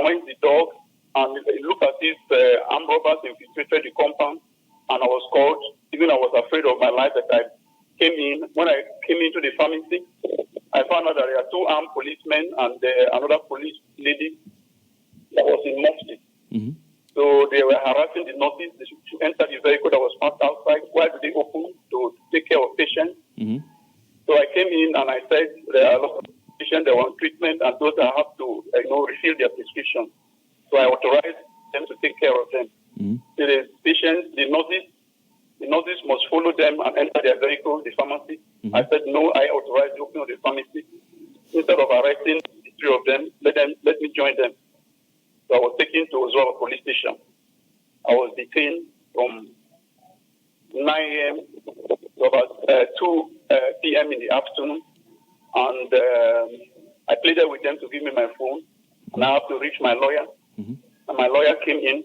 joined the dog, and it looked as if armed robbers infiltrated the compound, and I was called. Even I was afraid of my life that I came in. When I came into the pharmacy, I found out that there are 2 armed policemen and another police lady that was in mufti. Mm-hmm. So they were harassing the nurses. They should enter the vehicle that was parked outside. Why do they open to take care of patients? Mm-hmm. So I came in and I said there are a lot of patients that were on treatment and those that have to refill their prescription. So I authorized them to take care of them. Mm-hmm. The patients, the nurses must follow them and enter their vehicle, the pharmacy. Mm-hmm. I said no, I authorized the opening of the pharmacy. Instead of arresting the 3 of them, let me join them. So I was taken to Ozora police station. I was detained from 9 a.m. to about 2 p.m. in the afternoon. And I pleaded with them to give me my phone. And I have to reach my lawyer. Mm-hmm. And my lawyer came in.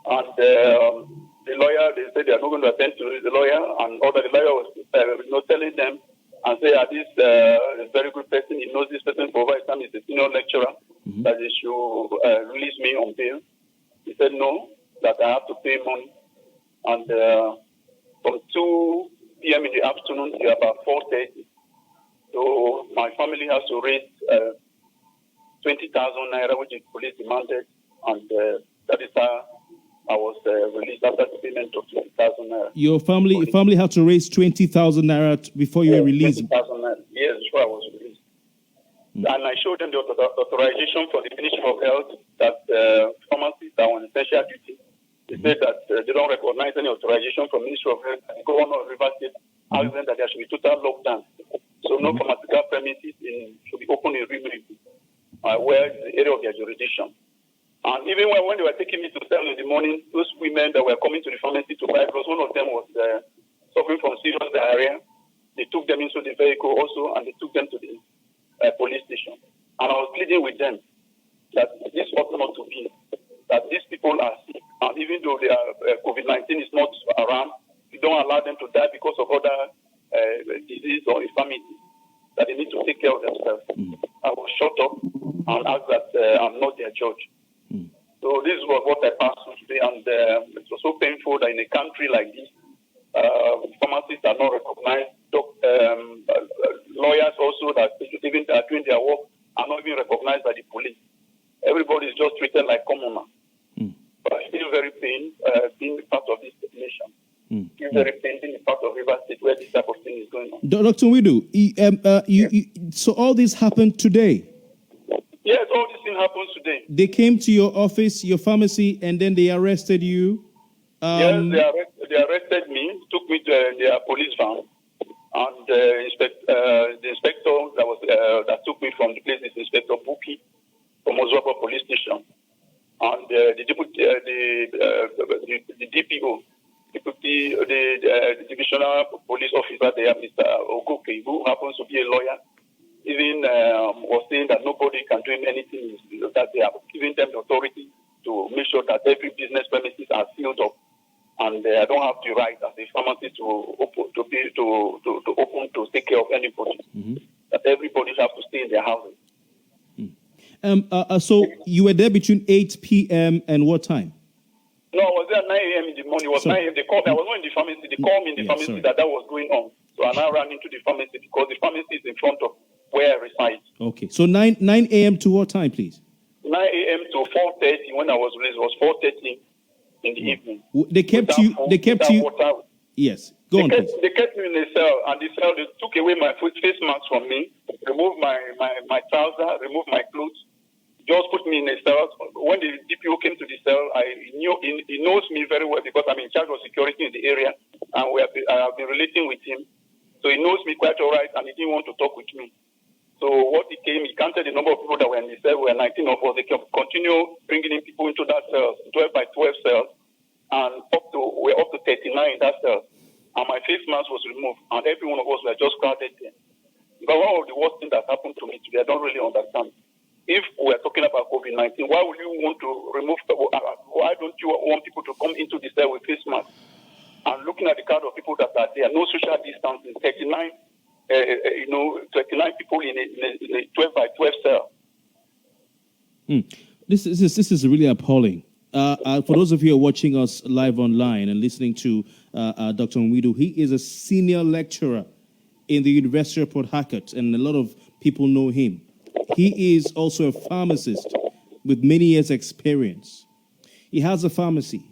And the lawyer, they said they are not going to attend to the lawyer. And all the lawyer was telling them and say, this is a very good person. He knows this person for over time. He's a senior lecturer. Mm-hmm. That they should release me on bail. He said no, that I have to pay money. And from 2 p.m. in the afternoon to about 4:30. So my family has to raise 20,000 naira, which the police demanded. And that is how I was released after the payment of 20,000 naira. Your family had to raise 20,000 naira before you were released? 20,000 naira. Yes, before I was released. And I showed them the authorization from the Ministry of Health that pharmacists are on essential duty. They said that they don't recognize any authorization from the Ministry of Health. The governor of Rivers State asked them that there should be total lockdown. So no pharmaceutical premises should be open in Rivers, where is the area of their jurisdiction. And even when they were taking me to sell in the morning, those women that were coming to the pharmacy to buy drugs, one of them was suffering from serious diarrhea. They took them into the vehicle also, and they took them to the police station. And I was pleading with them that this ought not to be, that these people are sick, and even though they are, COVID-19 is not around, we don't allow them to die because of other disease or infirmity, that they need to take care of themselves. I was shut up and asked that I'm not their judge. So this is what I passed through today, and it was so painful that in a country like this, pharmacists are not recognized. Lawyers also that even are doing their work are not even recognized by the police. Everybody is just treated like commoner. But I feel very pain being part of this nation. I feel very pain being part of Rivers State where this type of thing is going on. Dr. Widu, so all this happened today? Yes, all this thing happens today. They came to your office, your pharmacy, and then they arrested you? Yes, they arrested me, took me to their police van. And the inspector that took me from the place is Inspector Buki from Ozwapa Police Station, and the DPO, the divisional police officer there, Mr. Ogoke, who happens to be a lawyer, even was saying that nobody can do anything, that they are giving them the authority to make sure that every business premises are sealed up. And I don't have the right as a pharmacist to open to take care of anybody. Mm-hmm. That everybody has to stay in their houses. So you were there between 8 p.m. and what time? No, I was there at 9 a.m. in the morning. It was 9 a.m. They called me. I was not in the pharmacy. They called me in the pharmacy that was going on. So I now ran into the pharmacy because the pharmacy is in front of where I reside. Okay. So 9 a.m. to what time, please? 9 a.m. to 4:30. When I was released, it was 4:30. In the evening. They kept you. Water. Yes. Go on, please. They kept me in the cell, and the cell, they took away my face mask from me, removed my trousers, removed my clothes, just put me in a cell. When the DPO came to the cell, he knows me very well because I'm in charge of security in the area, and I have been relating with him. So he knows me quite all right, and he didn't want to talk with me. So what he counted the number of people that were in the cell, were 19 of us. They continue bringing in people into that cell, 12 by 12 cells, and we're up to 39 in that cell. And my face mask was removed, and every one of us were just crowded there. But one of the worst things that happened to me today, I don't really understand. If we're talking about COVID-19, why would you want to remove? Why don't you want people to come into the cell with face masks? And looking at the crowd of people that are there, no social distancing, 39 people in a 12 by 12 cell. This this is really appalling. For those of you who are watching us live online and listening to Dr. Nwidu, he is a senior lecturer in the University of Port Harcourt, and a lot of people know him. He is also a pharmacist with many years' experience. He has a pharmacy.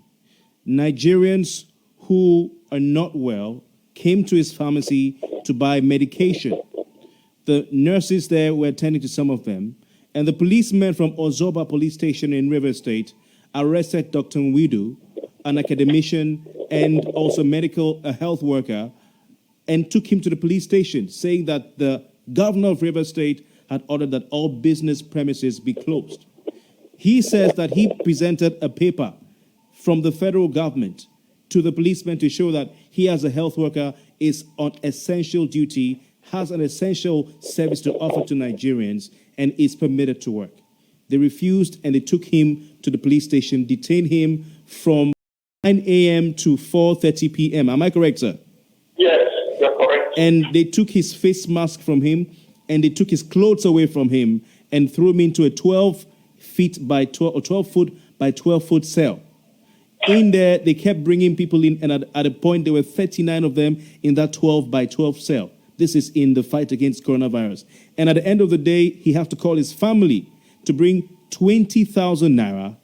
Nigerians who are not well came to his pharmacy to buy medication. The nurses there were attending to some of them, and the policemen from Ozoba Police Station in River State arrested Dr. Nwidu, an academician and also a health worker, and took him to the police station, saying that the governor of River State had ordered that all business premises be closed. He says that he presented a paper from the federal government to the policeman to show that he, as a health worker, is on essential duty, has an essential service to offer to Nigerians, and is permitted to work. They refused, and they took him to the police station, detained him from 9 a.m. to 4:30 p.m. Am I correct, sir? Yes, you're correct. And they took his face mask from him, and they took his clothes away from him, and threw him into a 12 feet by 12 or 12 foot by 12 foot cell. In there, they kept bringing people in, and at a point, there were 39 of them in that 12 by 12 cell. This is in the fight against coronavirus. And at the end of the day, he has to call his family to bring 20,000 naira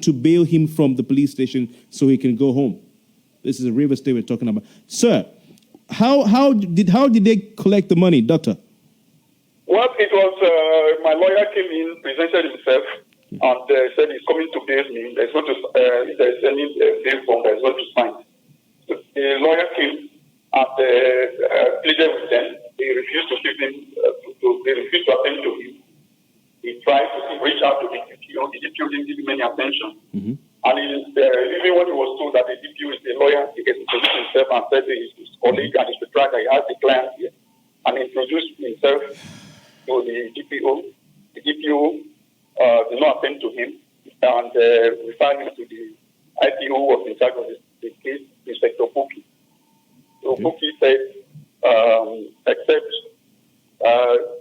to bail him from the police station so he can go home. This is a River State we're talking about. Sir, how did they collect the money, doctor? Well, it was my lawyer came in, presented himself, and said he's coming to bail me. There's going to if there's any bail form, there's going to sign. So the lawyer came and pleaded with them. They refused to give him. They refused to attend to him. He tried to reach out to the DPO. The DPO didn't give him any attention. Mm-hmm. And even when he was told that the DPO is the lawyer, he introduced himself and said to his colleague and his betrayer, he has the client here, and introduced himself to the DPO. The DPO did not attend to him and referred him to the IPO who was in charge of the case, Inspector Poki. So Poki said, except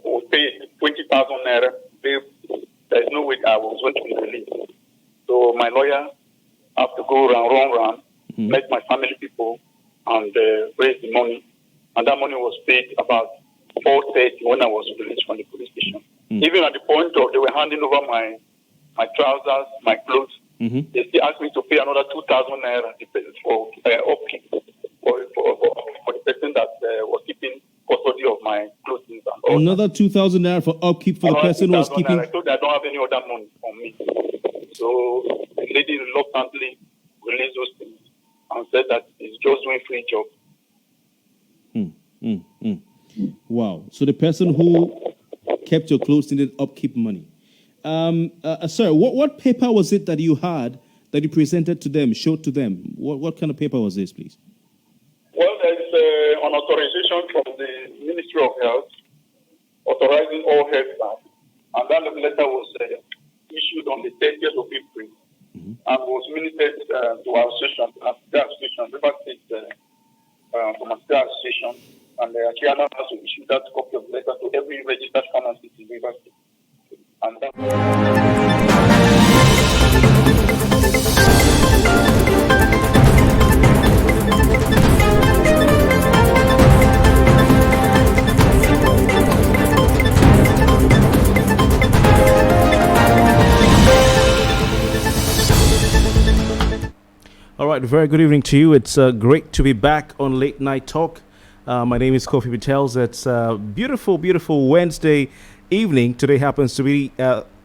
we paid 20,000 naira, there's no way I was going to be released. So my lawyer had to go round, met my family people, and raise the money. And that money was paid about 4:30 when I was released from the police station. Even at the point of they were handing over my trousers, my clothes, they still asked me to pay another 2,000 naira for upkeep for the person that was keeping custody of my clothes. Another 2,000 naira for upkeep for the person who was keeping. I told I don't have any other money on me. So the lady reluctantly released those things and said that it's just doing free job. Wow. So the person who kept your clothes needed upkeep money. Sir, what paper was it that you had that you presented to them, showed to them? What kind of paper was this, please? Well, there's an authorization from the Ministry of Health authorizing all health staff, and that letter was issued on the 30th of April and was minuted to our association, River State Pharmaceutical Association, and the chairman has to issue that copy of the letter to every registered pharmacist in River State. And All right, very good evening to you. It's great to be back on Late Night Talk. My name is Kofi Bartels. It's a beautiful, beautiful Wednesday evening. Today happens to be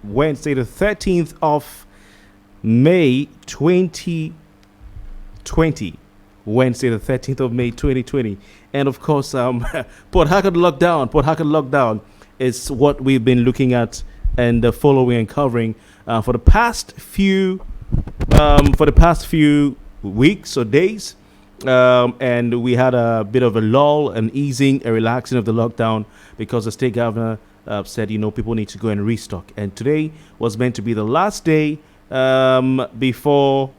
Wednesday, the 13th of May, 2020. Wednesday, the 13th of May, 2020. And of course, Port Harcourt lockdown is what we've been looking at and following and covering for the past few weeks or days. And we had a bit of a lull, an easing, a relaxing of the lockdown because the state governor said, people need to go and restock. And today was meant to be the last day before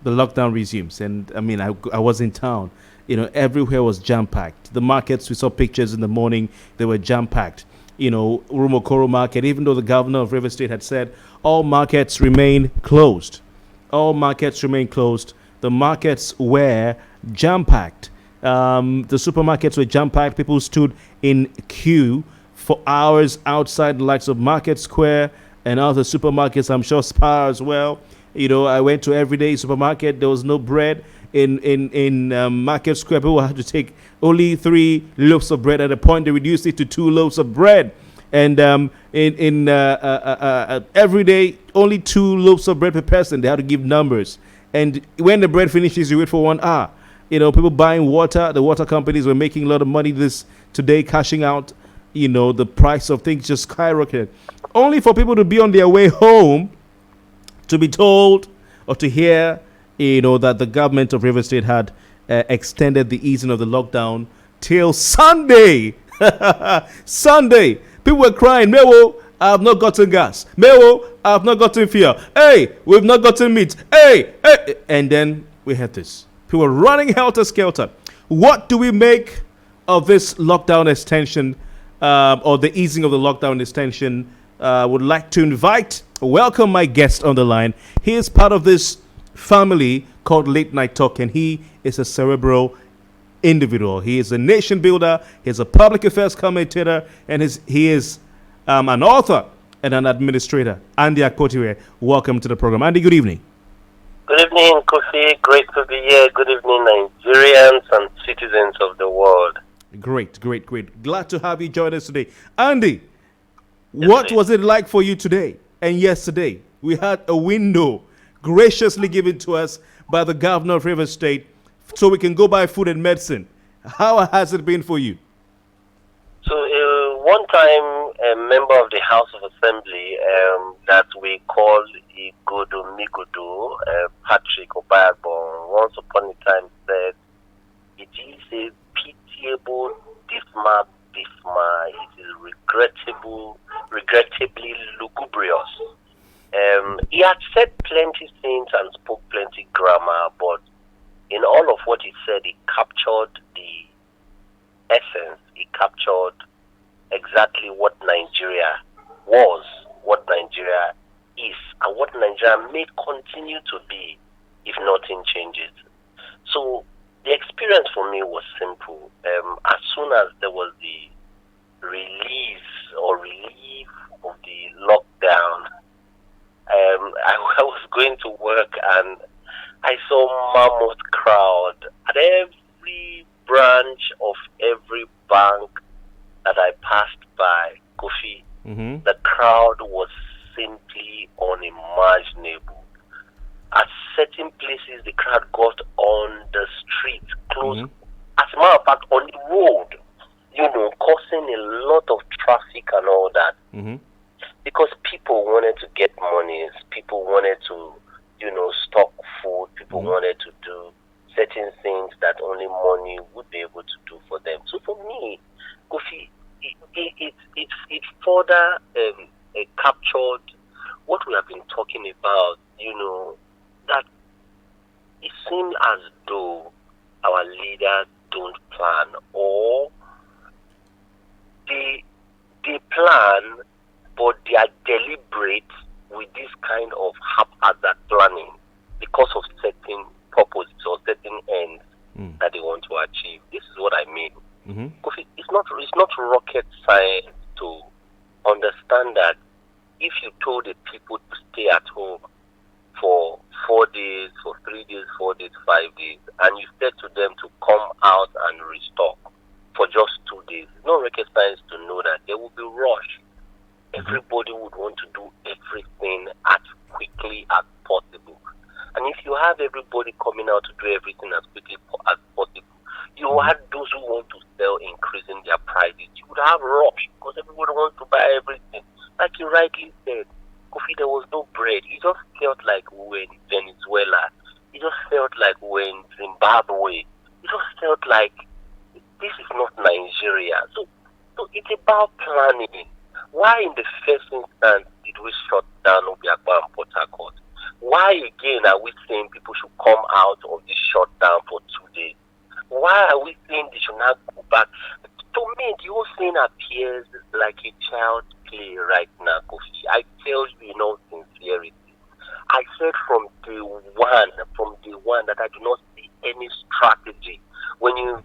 the lockdown resumes. And I mean, I was in town. Everywhere was jam-packed. The markets, we saw pictures in the morning, they were jam-packed. Rumokoro market, even though the governor of River State had said all markets remain closed. All markets remain closed. The markets were jam packed. The supermarkets were jam packed. People stood in queue for hours outside the likes of Market Square and other supermarkets. I'm sure Spar as well. I went to everyday supermarket. There was no bread in Market Square. People had to take only 3 loaves of bread. At a point, they reduced it to 2 loaves of bread. And in every day, only 2 loaves of bread per person. They had to give numbers. And when the bread finishes, you wait for 1 hour. People buying water. The water companies were making a lot of money today, cashing out. The price of things just skyrocketed. Only for people to be on their way home to be told or to hear, that the government of River State had extended the easing of the lockdown till Sunday. Sunday. People were crying, Mewo, I have not gotten gas. Mewo, I have not gotten fuel. Hey, we've not gotten meat. Hey. And then we had this. People were running helter-skelter. What do we make of this lockdown extension or the easing of the lockdown extension? Would like to welcome my guest on the line. He is part of this family called Late Night Talk, and he is a cerebral individual. He is a nation builder. He's a public affairs commentator, and he is an author and an administrator. Andy Akpotive, welcome to the program. Andy, good evening. Good evening, Kofi. Great to be here. Good evening, Nigerians and citizens of the world. Great. Glad to have you join us today. Andy, what was it like for you today and yesterday? We had a window graciously given to us by the governor of River State so we can go buy food and medicine. How has it been for you? So one time, a member of the House of Assembly that we called Igodo Migudu, Patrick Obayabon, once upon a time said, it is a pitiable diffma. It is regrettably lugubrious. He had said plenty things and spoke plenty grammar, but in all of what he said, he captured the essence. He captured exactly what Nigeria was, what Nigeria is, and what Nigeria may continue to be if nothing changes. So the experience for me was simple. As soon as there was the release or relief of the lockdown, I was going to work and I saw mammoth crowd at every branch of every bank that I passed by. Kofi, The crowd was simply unimaginable. At certain places, the crowd got on the street, close, as a matter of fact, on the road, causing a lot of traffic and all that. Because people wanted to get money, people wanted to, stock food, people wanted to do certain things that only money would be able to do for them. So for me, Kofi, it further captured what we have been talking about, that it seems as though our leaders don't plan, or they plan, but they are deliberate with this kind of haphazard planning because of certain purposes or certain ends that they want to achieve. This is what I mean. Kofi, it's not rocket science to understand that if you told the people to stay at home for 4 days, for 3 days, 4 days, 5 days, and you said to them to come out and restock for just 2 days, it's not rocket science to know that there will be rush. Everybody would want to do everything as quickly as possible. And if you have everybody coming out to do everything as quickly as possible, you had those who want to sell increasing their prices. You would have rush because everybody wants to buy everything. Like you rightly said, Kofi, there was no bread. It just felt like we were in Venezuela. It just felt like we were in Zimbabwe. It just felt like this is not Nigeria. So it's about planning. Why in the first instance did we shut down Obiakpa and Port Harcourt? Why again are we saying people should come out of this shutdown for 2 days? Why are we saying they should not go back To me, the whole thing appears like a child's play right now, Kofi. I tell you in all sincerity. I said from day one, that I do not see any strategy. When you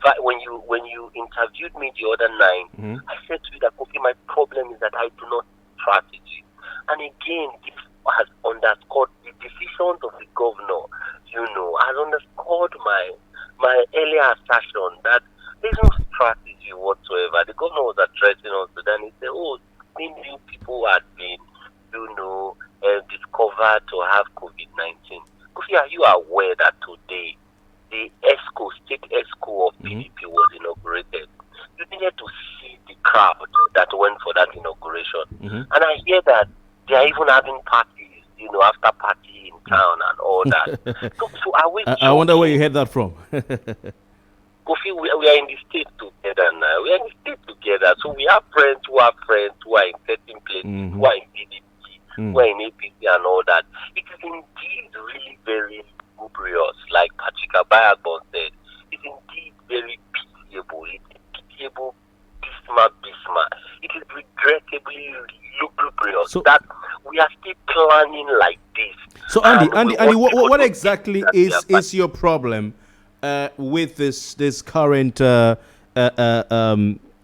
interviewed me the other night, I said to you that, Kofi, my problem is that I do not see strategy. And again, this has underscored the decisions of the governor. Has underscored my earlier assertion that there's no strategy whatsoever. The governor was addressing us, then he said, new people had been, discovered to have COVID-19. Kofi, are you aware that today the state ESCO of PDP was inaugurated? You needed to see the crowd that went for that inauguration. And I hear that they are even having parties, after party in town and all that. So are we I wonder where you heard that from. Kofi, we are in the state together now. We are in the state together. So we have friends who are in certain places, who are in PDP, who are in APC and all that. It is indeed really very lugubrious, like Patrick Abayagbon said. It's indeed very pitiable. It's pitiable, bisma. It is regrettably lugubrious that we are still planning like this. So Andy, what exactly is your problem with this current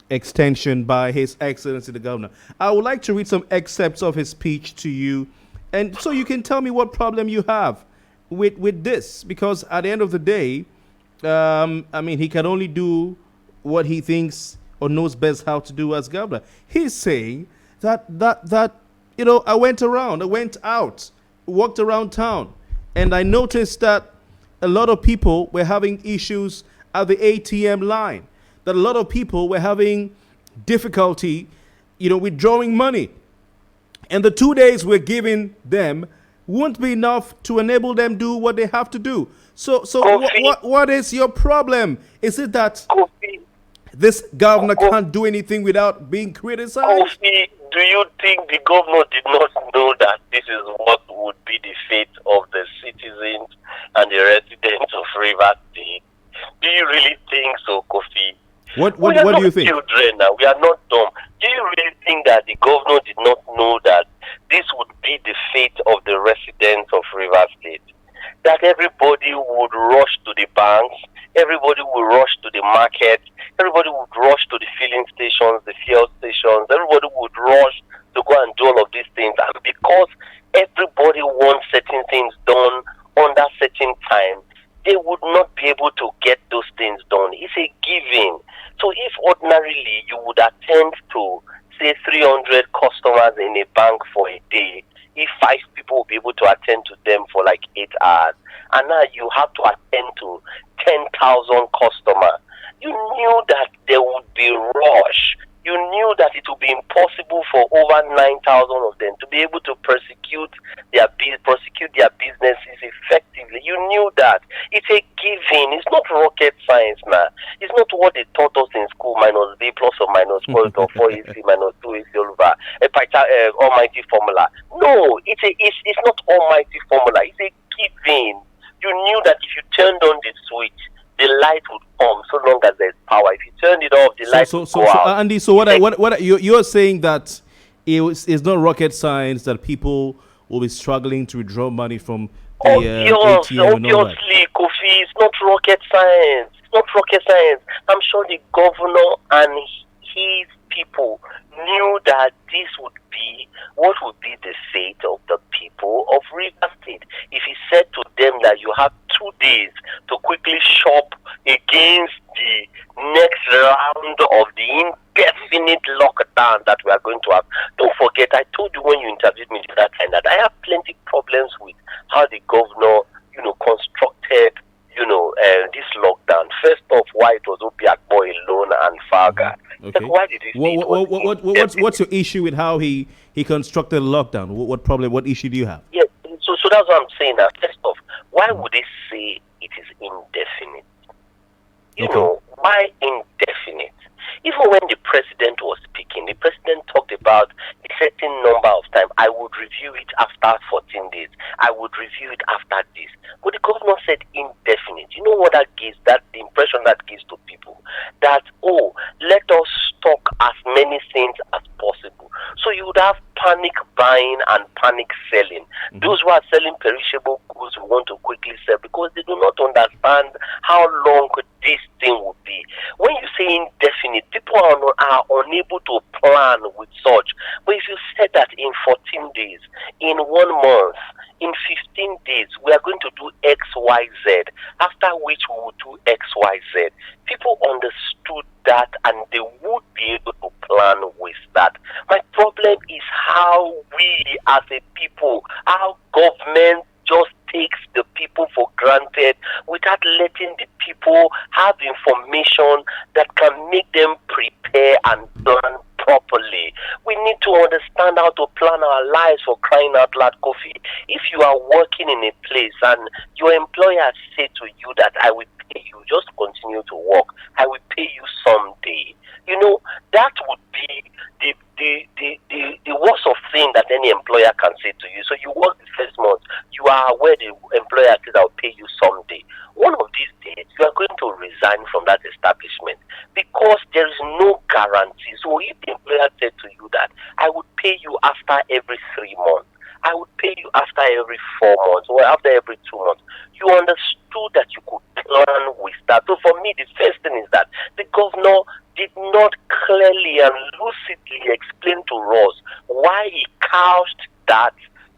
extension by His Excellency the Governor? I would like to read some excerpts of his speech to you, and so you can tell me what problem you have with this. Because at the end of the day, he can only do what he thinks or knows best how to do as governor. He's saying that I went out, walked around town, and I noticed that a lot of people were having issues at the ATM line, that a lot of people were having difficulty, withdrawing money. And the 2 days we're giving them won't be enough to enable them do what they have to do. So what is your problem? Is it that this governor can't do anything without being criticized? Kofi, do you think the governor did not know that this is what would be the fate of the citizens and the residents of Rivers State? Do you really think so, Kofi? What do you think? Children now. We are not dumb. Do you really think that the governor did not know that this would be the fate of the residents of Rivers State? That everybody would rush to the banks, everybody would rush to the market, everybody would rush to the filling stations, the fuel stations, everybody would rush to go and do all of these things. And because everybody wants certain things done under certain time, they would not be able to get those things done. It's a given. So if ordinarily you would attend to, say, 300 customers in a bank for a day, if 5 people will be able to attend to them for like 8 hours, and now you have to attend to 10,000 customers, you knew that there would be a rush. You knew that it would be impossible for over 9,000 of them to be able to prosecute their businesses effectively. You knew that. It's a given. It's not rocket science now. It's not what they taught us in school, minus B plus or minus 4 or 4AC minus 2AC over a almighty formula. No, it's not almighty formula. It's a given. You knew that if you turned on the switch, the light would come so long as there's power. If you turn it off, the light would go out. Andy, so what you're saying that it's not rocket science that people will be struggling to withdraw money from the ATM and all that? Obviously, Kofi, it's not rocket science. It's not rocket science. I'm sure the governor and his people knew that this would be what would be the fate of the people of Rivers State. If he said to them that you have 2 days to quickly shop against the next round of the indefinite lockdown that we are going to have. Don't forget, I told you when you interviewed me that time that I have plenty problems with how the governor, constructed, this lockdown. First off, why it was Obiakbo alone and Farga. Okay. Like, why did he what's your issue with how he constructed the lockdown? What problem? What issue do you have? Yes, so that's what I'm saying now. First off, why would they say it is indefinite? Why indefinite? Even when the president was speaking, the president talked about a certain number of time. I would review it after 14 days. I would review it after this. But the governor said indefinite. You know what that gives? That the impression that gives to people that, let us stock as many things as possible. So you would have panic buying and panic selling. Those who are selling perishable goods will want to quickly sell because they do not understand how long this thing will be. When you say indefinite, people are unable to plan with such. But if you said that in 14 days, in 1 month, in 15 days, we are going to do X, Y, Z, after which we will do X, Y, Z. People understood that and they would be able to plan with that. My problem is how we as a people, our government just takes the people for granted without letting the people have information that can make them prepare and plan properly. We need to understand how to plan our lives, for crying out loud, Kofi. If you are working in a place and your employer say to you that I will pay you, just continue to work, I will pay you someday. You know, that would be the worst of thing that any employer can say to you. So you work the first month, you are aware the employer says I'll pay you someday. One of these days, you are going to resign from that establishment because there is no guarantee. So if the employer said to you that I would pay you after every 3 months, I would pay you after every 4 months, or after every 2 months, you understood that you could plan with that. So for me, the first thing is that the governor did not clearly and lucidly explain to us why he couched that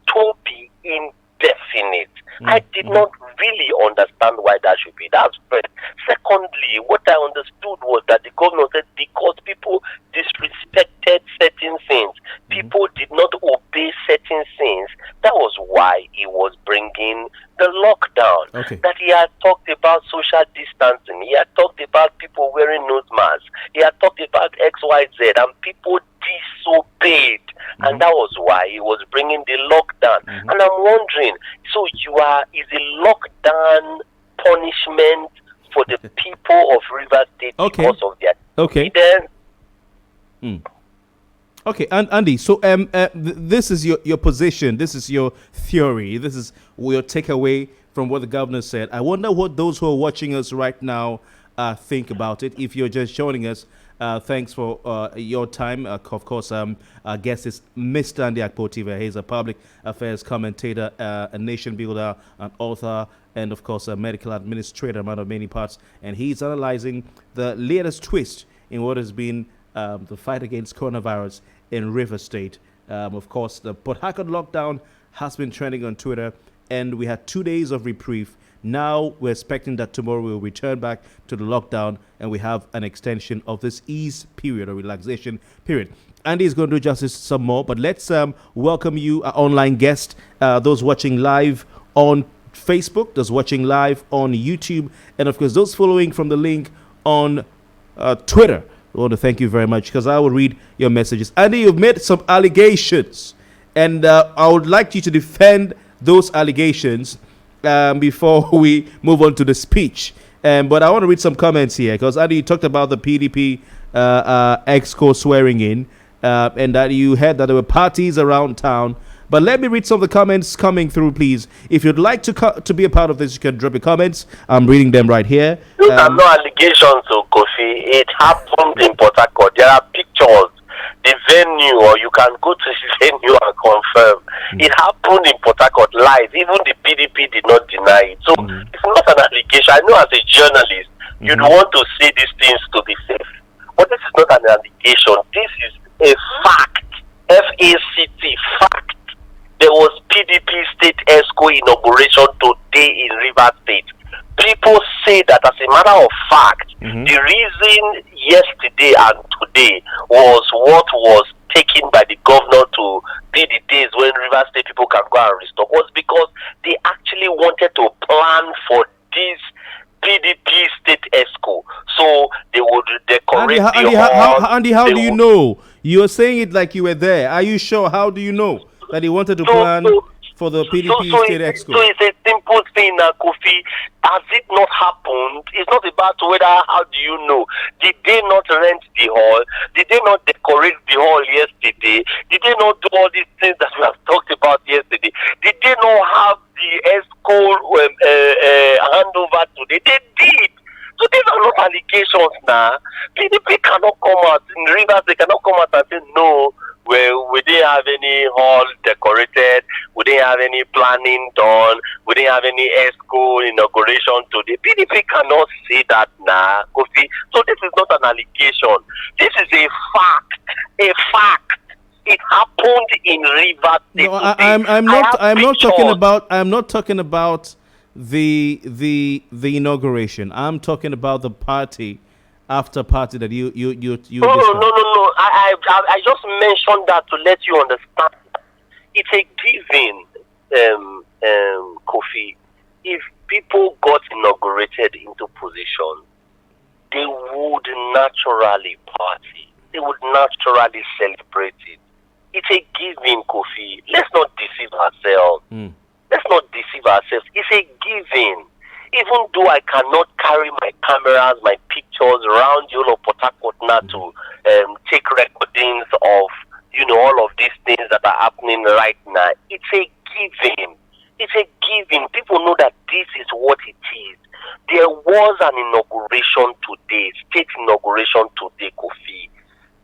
to be indefinite. I did not really understand why that should be. That's first. Secondly, what I understood was that the governor said because people disrespected certain things, people did not obey certain things, that was why he was bringing the lockdown. Okay. That he had talked about social distancing, he had talked about people wearing nose masks, he had talked about X, Y, Z, and people disobeyed. And that was why he was bringing the lockdown. And I'm wondering, so is a lockdown punishment for the people of River State because of their evidence? Okay, and Andy, so this is your position, this is your theory, this is your takeaway from what the governor said. I wonder what those who are watching us right now think about it. If you're just joining us, thanks for your time. Of course, our guest is Mr. Andy Akpotive. He's a public affairs commentator, a nation builder, an author, and of course a medical administrator, among many parts. And he's analyzing the latest twist in what has been the fight against coronavirus in River State. Of course, the Port Harcourt lockdown has been trending on Twitter, and we had 2 days of reprieve. Now we're expecting that tomorrow we'll return back to the lockdown and we have an extension of this ease period or relaxation period. Andy is going to do justice some more, but let's welcome you, our online guest, those watching live on Facebook, those watching live on YouTube, and of course those following from the link on Twitter. I want to thank you very much because I will read your messages. Andy, you've made some allegations, and I would like you to defend those allegations before we move on to the speech. But I want to read some comments here because Andy, you talked about the PDP exco swearing in and that you heard that there were parties around town. But let me read some of the comments coming through, please. If you'd like to be a part of this, you can drop your comments. I'm reading them right here. Those are no allegations, Kofi. It happened in Port Harcourt. There are pictures. The venue, or you can go to the venue and confirm. It happened in Port Harcourt live. Even the PDP did not deny it. So it's not an allegation. I know as a journalist, you'd want to say these things to be safe. But this is not an allegation. This is a fact. F-A-C-T, fact. There was PDP State ESCO inauguration today in River State. People say that as a matter of fact, the reason yesterday and today was what was taken by the governor to be the days when River State people can go and restock was because they actually wanted to plan for this PDP State ESCO. So they would decorate Andy, how do you know? You're saying it like you were there. Are you sure? How do you know that he wanted to plan for the PDP State ESCO? So it's a simple thing, Kofi. Has it not happened? It's not about whether, how do you know? Did they not rent the hall? Did they not decorate the hall yesterday? Did they not do all these things that we have talked about yesterday? Did they not have the ESCO handover today? They did. So these are not allegations now. PDP cannot come out in Rivers. They cannot come out and say no. We didn't have any hall decorated. We didn't have any planning done. We didn't have any ESCO inauguration today. PDP cannot say that now, Kofi. So this is not an allegation. This is a fact. A fact. It happened in Rivers. No, I'm not talking about the inauguration. I'm talking about the party after party that you No. I just mentioned that to let you understand. It's a given, Kofi. If people got inaugurated into position, they would naturally party. They would naturally celebrate it. It's a given, Kofi. Let's not deceive ourselves. Let's not deceive ourselves. It's a given. Even though I cannot carry my cameras, my pictures around Port Harcourt now to take recordings of all of these things that are happening right now, it's a given. It's a given. People know that this is what it is. There was an inauguration today, state inauguration today, Kofi.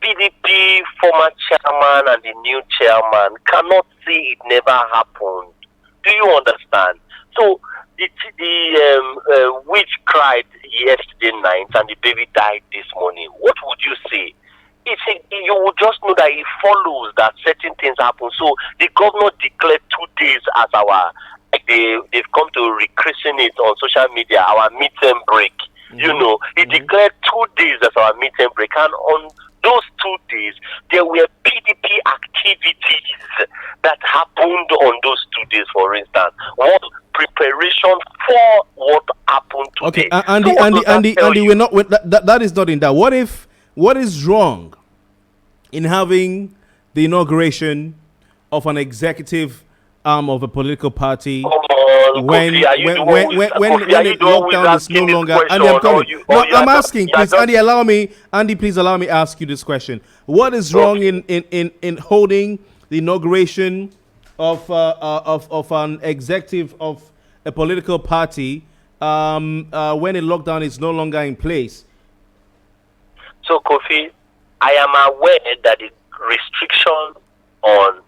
PDP former chairman and the new chairman cannot say it never happened. Do you understand? So the witch cried yesterday night and the baby died this morning. What would you say? You would just know that it follows that certain things happen. So the governor declared 2 days as they've come to rechristen it on social media, our midterm break. He declared 2 days as our midterm break, and on those 2 days, there were PDP activities that happened on those 2 days, for instance. What preparation for what happened today. Okay, Andy, we're not. That is not in that. What is wrong in having the inauguration of an executive arm of a political party when lockdown is no longer? Andy, I'm coming. I'm asking, please, Andy. Andy, please allow me ask you this question. What is wrong in holding the inauguration of an executive of a political party when a lockdown is no longer in place? So, Kofi, I am aware that the restriction on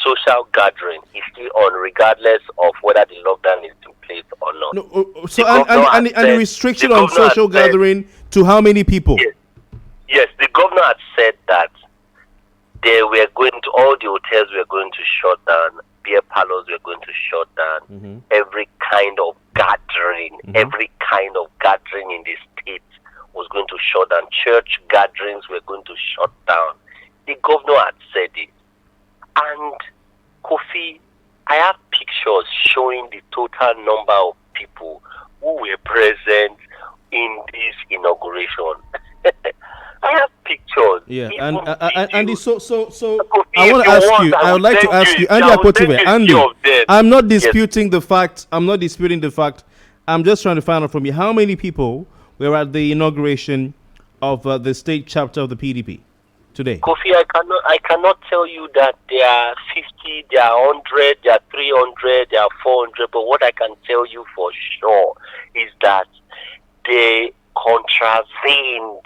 social gathering is still on, regardless of whether the lockdown is in place or not. No, so and the restriction on social gathering to how many people? Yes, the governor had said that they were going to, all the hotels were going to shut down, beer parlors were going to shut down, every kind of gathering, every kind of gathering in the state was going to shut down. Church gatherings were going to shut down. The governor had said it. And Kofi, I have pictures showing the total number of people who were present in this inauguration. I have pictures. Yeah, and Andy, so Kofi, I want to ask you. I would like to ask you, Andy Akpotive. Andy, I'm not disputing the fact. I'm just trying to find out from you how many people were at the inauguration of the state chapter of the PDP today. Kofi, I cannot tell you that there are 50, there are 100, there are 300, there are 400. But what I can tell you for sure is that they contravened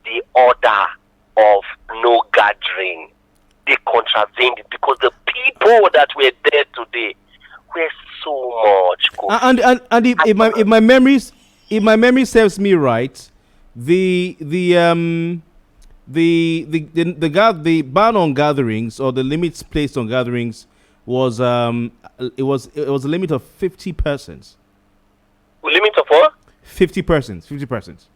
the order of no gathering. They contravened it because the people that were there today were so much. Kofi. And if my memory serves me right, the ban on gatherings, or the limits placed on gatherings, was it was a limit of 50 persons. Limit of what? 50 persons. 50 persons.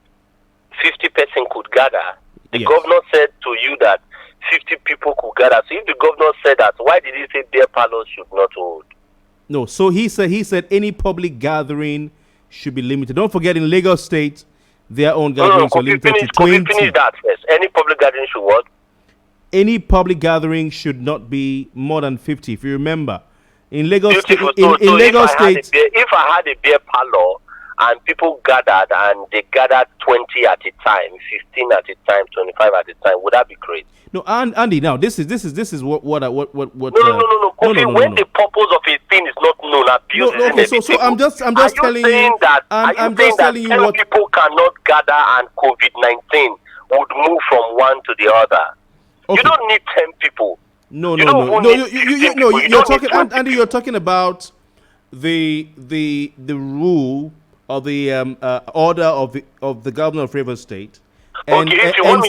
50 persons could gather. The Yes. governor said to you that 50 people could gather. So if the governor said that, why did he say beer parlors should not hold? No, so he said any public gathering should be limited. Don't forget, in Lagos State, their own gatherings are limited to 20. Finish that first. Any public gathering should what? Any public gathering should not be more than 50. If you remember, in Lagos State, if I had a beer parlor and people gathered, and they gathered 20 at a time, 15 at a time, 25 at a time, would that be great? No, Andy. Now this is what. No. Kofi, when the purpose of a thing is not known, abuse is okay. So I'm just telling you that. I'm just telling you what people cannot gather, and COVID-19 would move from one to the other. Okay. You don't need 10 people. No. You're talking, Andy. You're talking about the rule or the order of the governor of Rivers State. And, okay, if you want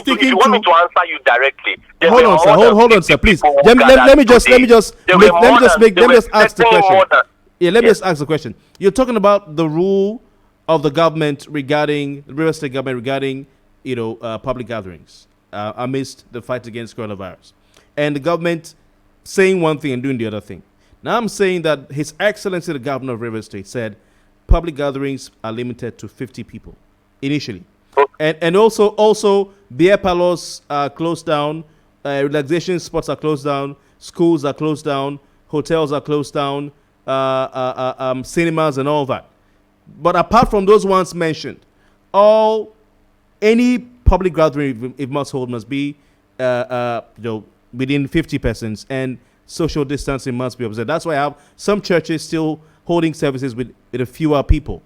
me to answer you directly, hold on, sir, please. Let me just ask the question. Let me just ask the question. You're talking about the rule of the government regarding the Rivers State government regarding public gatherings amidst the fight against coronavirus, and the government saying one thing and doing the other thing. Now I'm saying that His Excellency the Governor of Rivers State said public gatherings are limited to 50 people initially. And also beer parlors are closed down, relaxation spots are closed down, schools are closed down, hotels are closed down, cinemas and all that. But apart from those ones mentioned, any public gathering it must be within 50 persons, and social distancing must be observed. That's why I have some churches still holding services with a fewer people.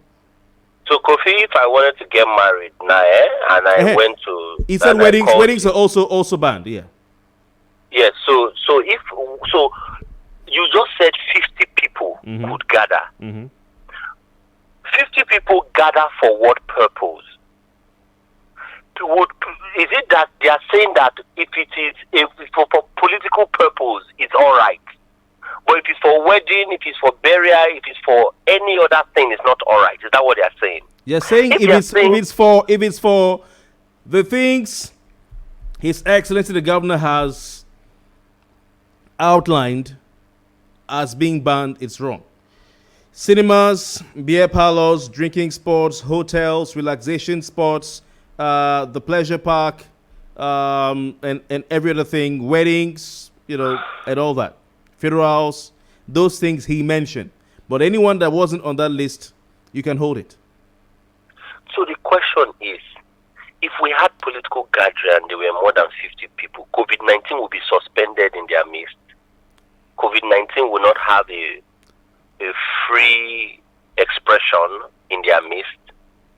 So, Kofi, if I wanted to get married now, and I went to... He said weddings are also banned, yeah. Yes, so you just said 50 people could gather. 50 people gather for what purpose? Is it that they are saying that if for political purpose, it's all right? But if it's for wedding, if it's for burial, if it's for any other thing, it's not all right. Is that what they're saying? You're saying if it's for the things His Excellency the Governor has outlined as being banned, it's wrong. Cinemas, beer parlors, drinking spots, hotels, relaxation spots, the pleasure park, and every other thing, weddings, and all that. Funerals, those things he mentioned. But anyone that wasn't on that list, you can hold it. So the question is, if we had political gathering and there were more than 50 people, COVID-19 would be suspended in their midst. COVID-19 will not have a free expression in their midst.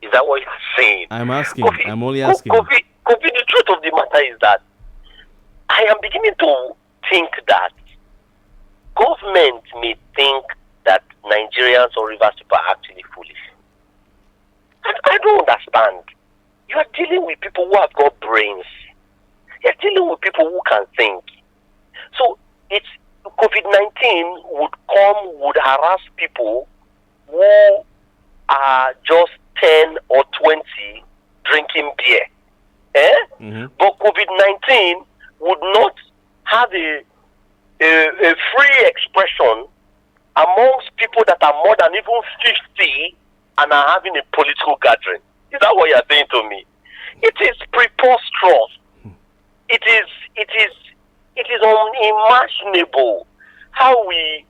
Is that what you're saying? I'm asking. I'm only asking. Kofi, the truth of the matter is that I am beginning to think that government may think that Nigerians or Rivers people are actually foolish. I don't understand. You are dealing with people who have got brains. You are dealing with people who can think. So it's COVID-19 would harass people who are just 10 or 20 drinking beer. But COVID-19 would not have a free expression amongst people that are more than even 50 and are having a political gathering. Is that what you are saying to me? It is preposterous. It is unimaginable how we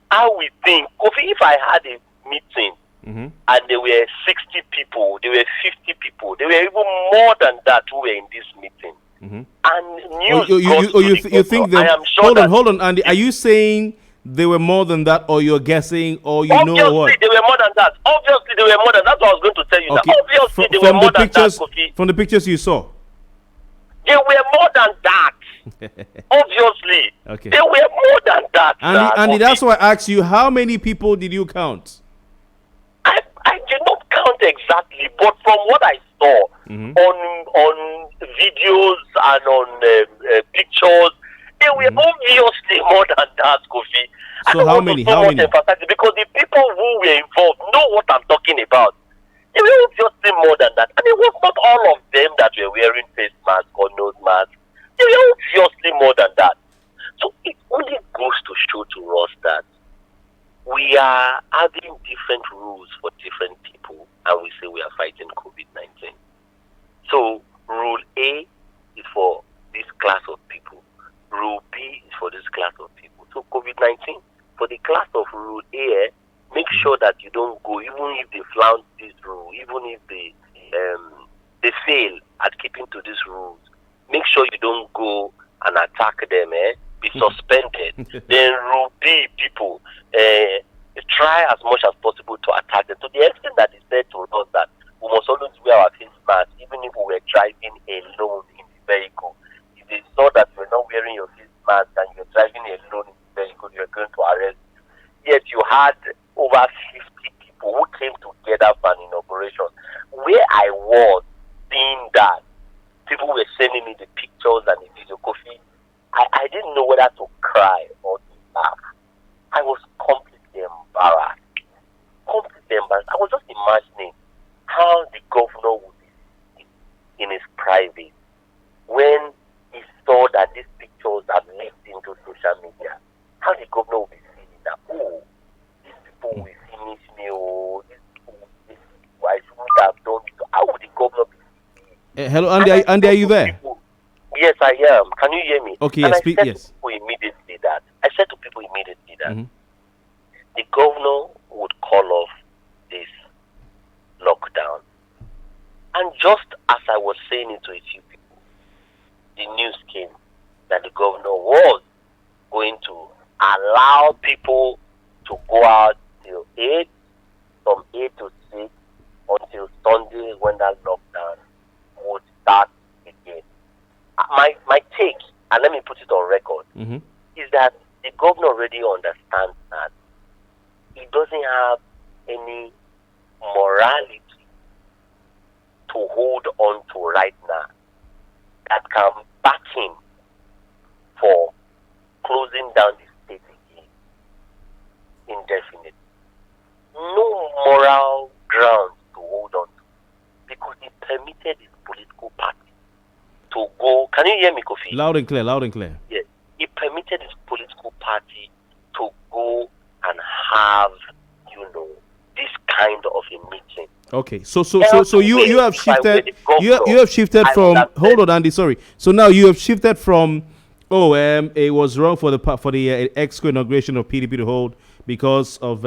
think. Kofi, if I had a meeting and there were 60 people, there were 50 people, there were even more than that who were in this meeting. And you think that? I am sure hold on, Andy. Are you saying there were more than that, or you're guessing, or you know what? Obviously, they were more than that. Obviously, they were more than that. That's what I was going to tell you. Okay. Obviously, they were more than that, Kofi. From the pictures you saw, they were more than that. Obviously, okay. They were more than that. Andy, that's why I asked you, how many people did you count? I did not count exactly, but from what I saw on videos and on pictures, they were obviously more than that, Kofi. So how many? Because the people who were involved know what I'm talking about. They were obviously more than that. And it was not all of them that were wearing face masks or nose masks. They were obviously more than that. So it only goes to show to us that we are having different rules for different people, and we say we are fighting COVID-19. So rule A is for this class of people. Rule B is for this class of people. So COVID-19, for the class of rule A, make sure that you don't go, even if they flout this rule. even if they fail at keeping to these rules, make sure you don't go and attack them, be suspended. Then rule B people, try as much as possible to attack them. To the extent that it said to us that we must always wear our face mask, even if we were driving alone in the vehicle. If they saw that you're not wearing your face mask and you're driving alone in the vehicle, you're going to arrest. Yet you had over 50 people who came together for an inauguration. Where I was seeing that, people were sending me the pictures and the video. Kofi, I didn't know whether to cry or to laugh. I was completely embarrassed. I was just imagining how the governor would be in his private when he saw that these pictures have leaked into social media. How the governor would be feeling that, oh, these people will finish me, oh, these people I should have done it. How would the governor be feeling? Hello, Andy, are you there? People, yes, I am. Can you hear me? Okay, and yes, I said yes. to people immediately that the governor would call off this lockdown. And just as I was saying it to a few people, the news came that the governor was going to allow people to go out till 8, from 8 to 6, until Sunday when that lockdown would start again. My take, and let me put it on record, is that the governor already understands that he doesn't have any morality to hold on to right now that can back him for closing down the state again indefinitely. No moral ground to hold on to, because he permitted his political party to go. Can you hear me, Kofi? Loud and clear, loud and clear. Yes. He permitted his political party to go and have, this kind of a meeting. Okay, so you have shifted. You have shifted from. Hold on, Andy. Sorry. So now you have shifted from. It was wrong for the exco inauguration of PDP to hold because of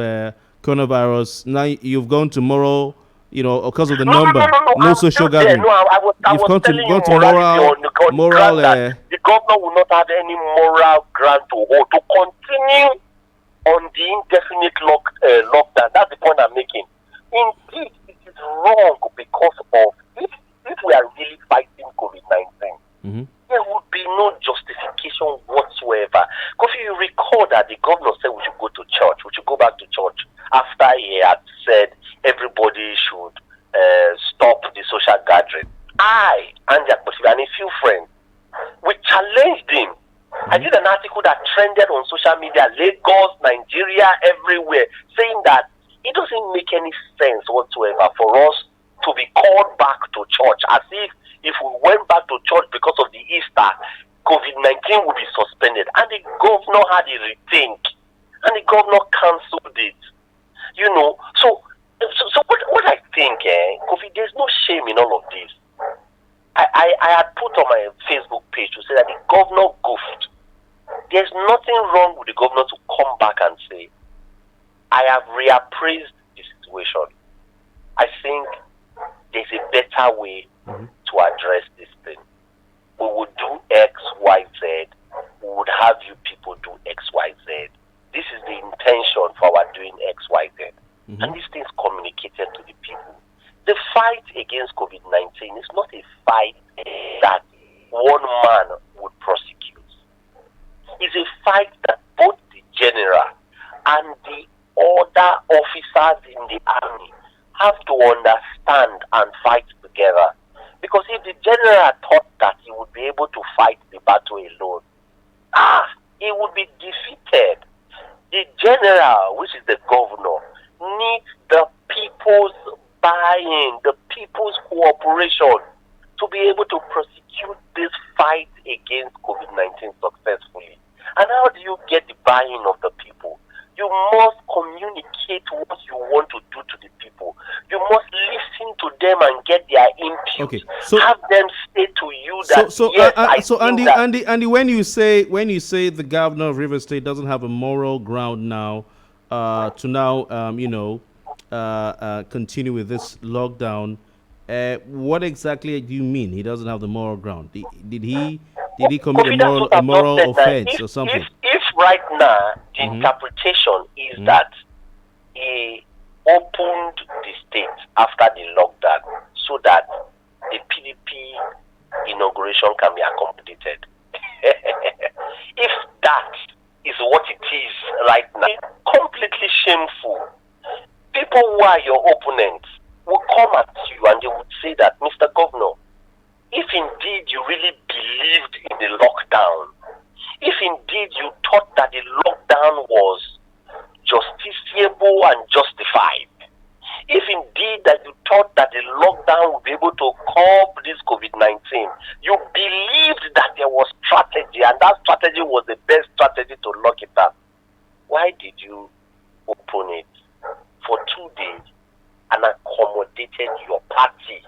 coronavirus. Now you've gone to moral. Because of the number, no social gathering. You've gone to moral. The governor will not have any moral ground to hold to continue on the indefinite lockdown. That's the point I'm making. Indeed, it is wrong because of if we are really fighting COVID-19, there would be no justification whatsoever. Because you recall that the governor said we should go to church, we should go back to church after he had said everybody should stop the social gathering. I and Akpotive and a few friends, we challenged him. I did an article that trended on social media, Lagos, Nigeria, everywhere, saying that it doesn't make any sense whatsoever for us to be called back to church, as if we went back to church because of the Easter, COVID-19 would be suspended. And the governor had a rethink, and the governor cancelled it. So what I think, Kofi, there's no shame in all of this. I had put on my Facebook page to say that the governor goofed. There's nothing wrong with the governor to come back and say, I have reappraised the situation. I think there's a better way to address this thing. We would do X, Y, Z. We would have you people do X, Y, Z. This is the intention for our doing X, Y, Z. And these things communicated to the people. The fight against COVID-19 is not a fight that one man would prosecute. It's a fight that both the general and the other officers in the army have to understand and fight together. Because if the general thought that he would be able to fight the battle alone, he would be defeated. The general, which is the governor, needs the people's buy-in, the people's cooperation to be able to prosecute this fight against COVID-19 successfully. And how do you get the buy-in of the people? You must communicate what you want to do to the people. You must listen to them and get their input. Okay, so have them say to you that Andy, when you say the governor of Rivers State doesn't have a moral ground now to continue with this lockdown. What exactly do you mean? He doesn't have the moral ground. Did he commit Kofi, that's what a I've just moral said now. offense or something? If right now the Mhm. interpretation is that he opened the state after the lockdown so that the PDP inauguration can be accommodated. If that is what it is right now, completely shameful. People who are your opponents will come at you and they would say that, Mr. Governor, if indeed you really believed in the lockdown, if indeed you thought that the lockdown was justiciable and justified, if indeed that you thought that the lockdown would be able to curb this COVID-19, you believed that there was strategy and that strategy was the best strategy to lock it up, why did you open it for 2 days and accommodated your party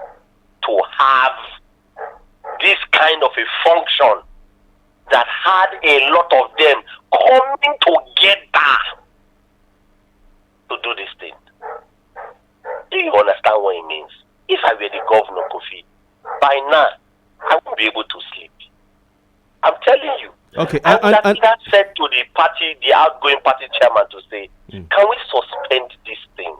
to have this kind of a function that had a lot of them coming together to do this thing? Do you understand what it means? If I were the governor, Kofi, by now, I won't be able to sleep. I'm telling you. Okay. I would have either said to the party, the outgoing party chairman, to say, can we suspend this thing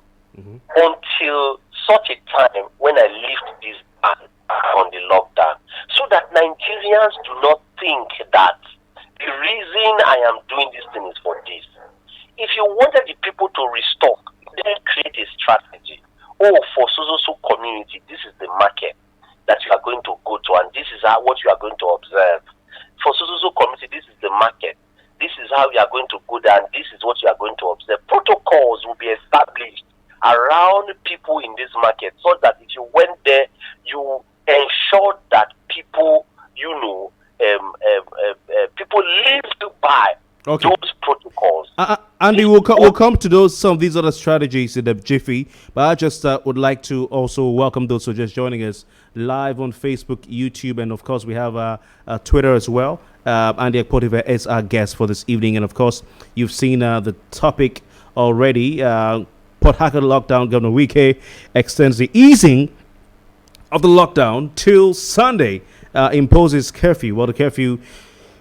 until such a time when I lift this ban on the lockdown, so that Nigerians do not think that the reason I am doing this thing is for this. If you wanted the people to restock, then create a strategy. Oh, for so community, this is the market that you are going to go to, and this is what you are going to observe. For so community, this is the market. This is how you are going to go there, and this is what you are going to observe. Protocols will be established around people in this market, so that if you went there, you ensure that people, people lived by those protocols. Andy, we'll come to some of these other strategies in the jiffy, but I just would like to also welcome those who are just joining us live on Facebook, YouTube, and of course we have Twitter as well. Andy Akpotive is our guest for this evening, and of course you've seen the topic already. Port Harcourt lockdown, Governor Wike extends the easing of the lockdown till Sunday, imposes curfew. Well, the curfew,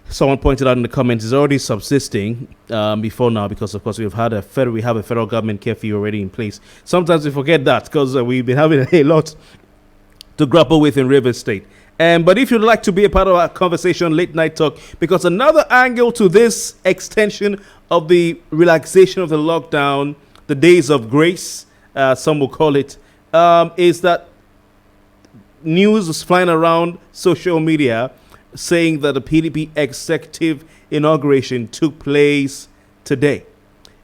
someone pointed out in the comments, is already subsisting before now, because of course we have a federal government curfew already in place. Sometimes we forget that because we've been having a lot to grapple with in Rivers State. But if you'd like to be a part of our conversation, late night talk, because another angle to this extension of the relaxation of the lockdown, the days of grace, some will call it, is that news is flying around social media saying that the PDP executive inauguration took place today.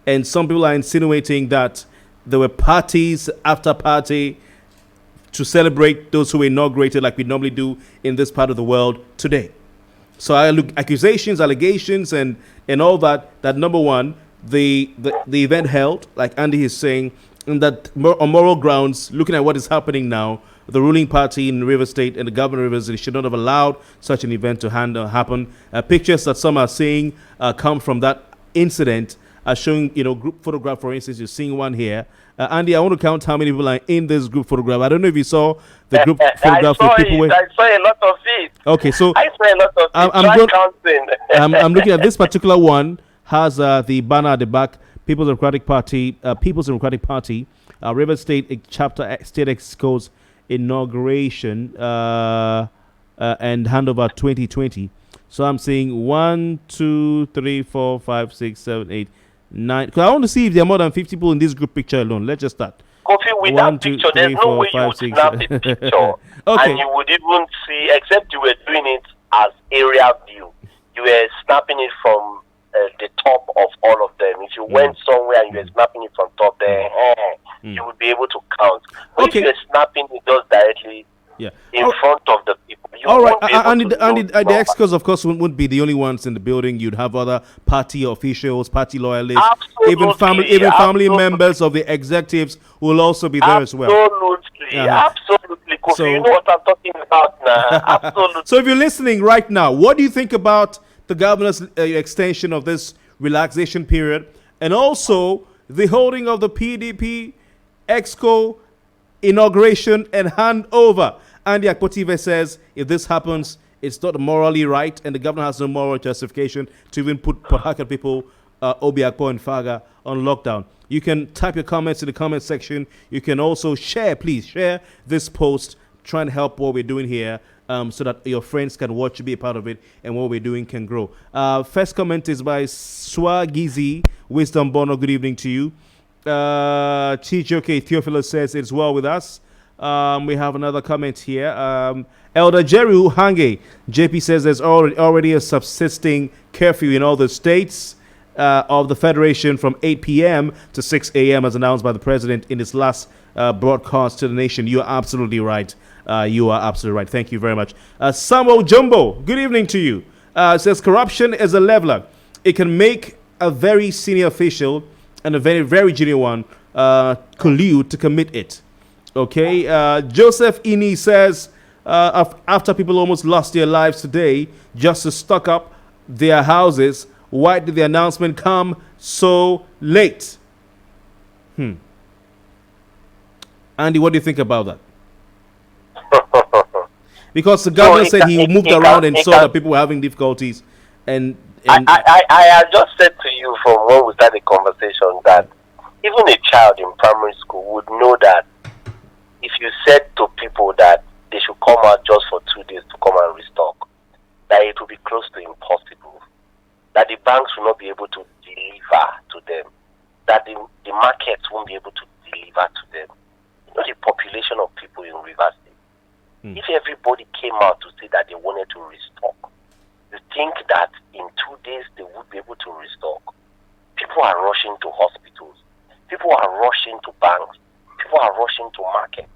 And some people are insinuating that there were parties after party to celebrate those who were inaugurated like we normally do in this part of the world today. So I look accusations, allegations, and all that number one, the event held, like Andy is saying, and that on moral grounds, looking at what is happening now, the ruling party in Rivers State and the governor of Rivers should not have allowed such an event to happen. Pictures that some are seeing come from that incident are showing, group photograph, for instance. You're seeing one here. Andy, I want to count how many people are in this group photograph. I don't know if you saw the group photograph with people. I saw a lot of it. Okay, so I saw a lot of it. I'm looking at this particular one. Has the banner at the back, People's Democratic Party, Rivers State Chapter State Exco's inauguration and handover 2020. So I'm seeing 1, 2, 3, 4, 5, 6, 7, 8, 9. Because I want to see if there are more than 50 people in this group picture alone. Let's just start. Kofi, with that picture, there's no way you would snap the picture. Okay. And you would even see, except you were doing it as area view. You were snapping it from the top of all of them. If you went somewhere and you were snapping it from top there, you would be able to count. But if you're snapping it just directly in front of the people, you won't be able to the excos, of course, wouldn't be the only ones in the building. You'd have other party officials, party loyalists, even family members of the executives will also be there as well. Absolutely. Kofi, you know what I'm talking about now. Absolutely. So if you're listening right now, what do you think about the governor's extension of this relaxation period, and also the holding of the PDP Exco, inauguration, and handover. And the Akpotive says, if this happens, it's not morally right, and the governor has no moral justification to even put Port Harcourt people, Obi Akpo and Faga, on lockdown. You can type your comments in the comment section. You can also please share this post, try and help what we're doing here, so that your friends can watch, be a part of it, and what we're doing can grow. First comment is by Swagizi, Wisdom Bono. Good evening to you. Chijoke Theophilus says it's well with us. We have another comment here. Elder Jerry Uhange, JP says there's already a subsisting curfew in all the states of the Federation from 8 p.m. to 6 a.m. as announced by the President in his last broadcast to the nation. You are absolutely right. You are absolutely right. Thank you very much. Samuel Jumbo, good evening to you. Says corruption is a leveler. It can make a very senior official and a very, very junior one collude to commit it. Okay. Joseph Ini says after people almost lost their lives today just to stock up their houses, why did the announcement come so late? Andy, what do you think about that? Because the governor said he moved around and saw that people were having difficulties. And I had just said to you from when we started the conversation that even a child in primary school would know that if you said to people that they should come out just for 2 days to come and restock, that it will be close to impossible, that the banks will not be able to deliver to them, that the markets won't be able to deliver to them. You know the population of people in Rivers State. If everybody came out to say that they wanted to restock, you think that in 2 days they would be able to restock? People are rushing to hospitals. People are rushing to banks. People are rushing to markets.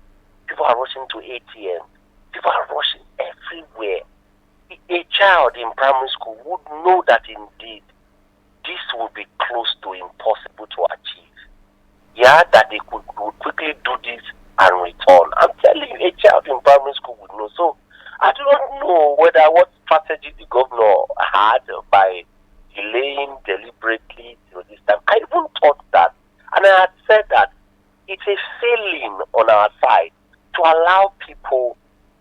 People are rushing to ATM. People are rushing everywhere. A child in primary school would know that indeed this would be close to impossible to achieve. Yeah, that they would quickly do this and return. I'm telling you, a child in primary school would know. So I do not know what strategy the governor had by delaying deliberately till this time. I even thought that, and I had said that it's a failing on our side to allow people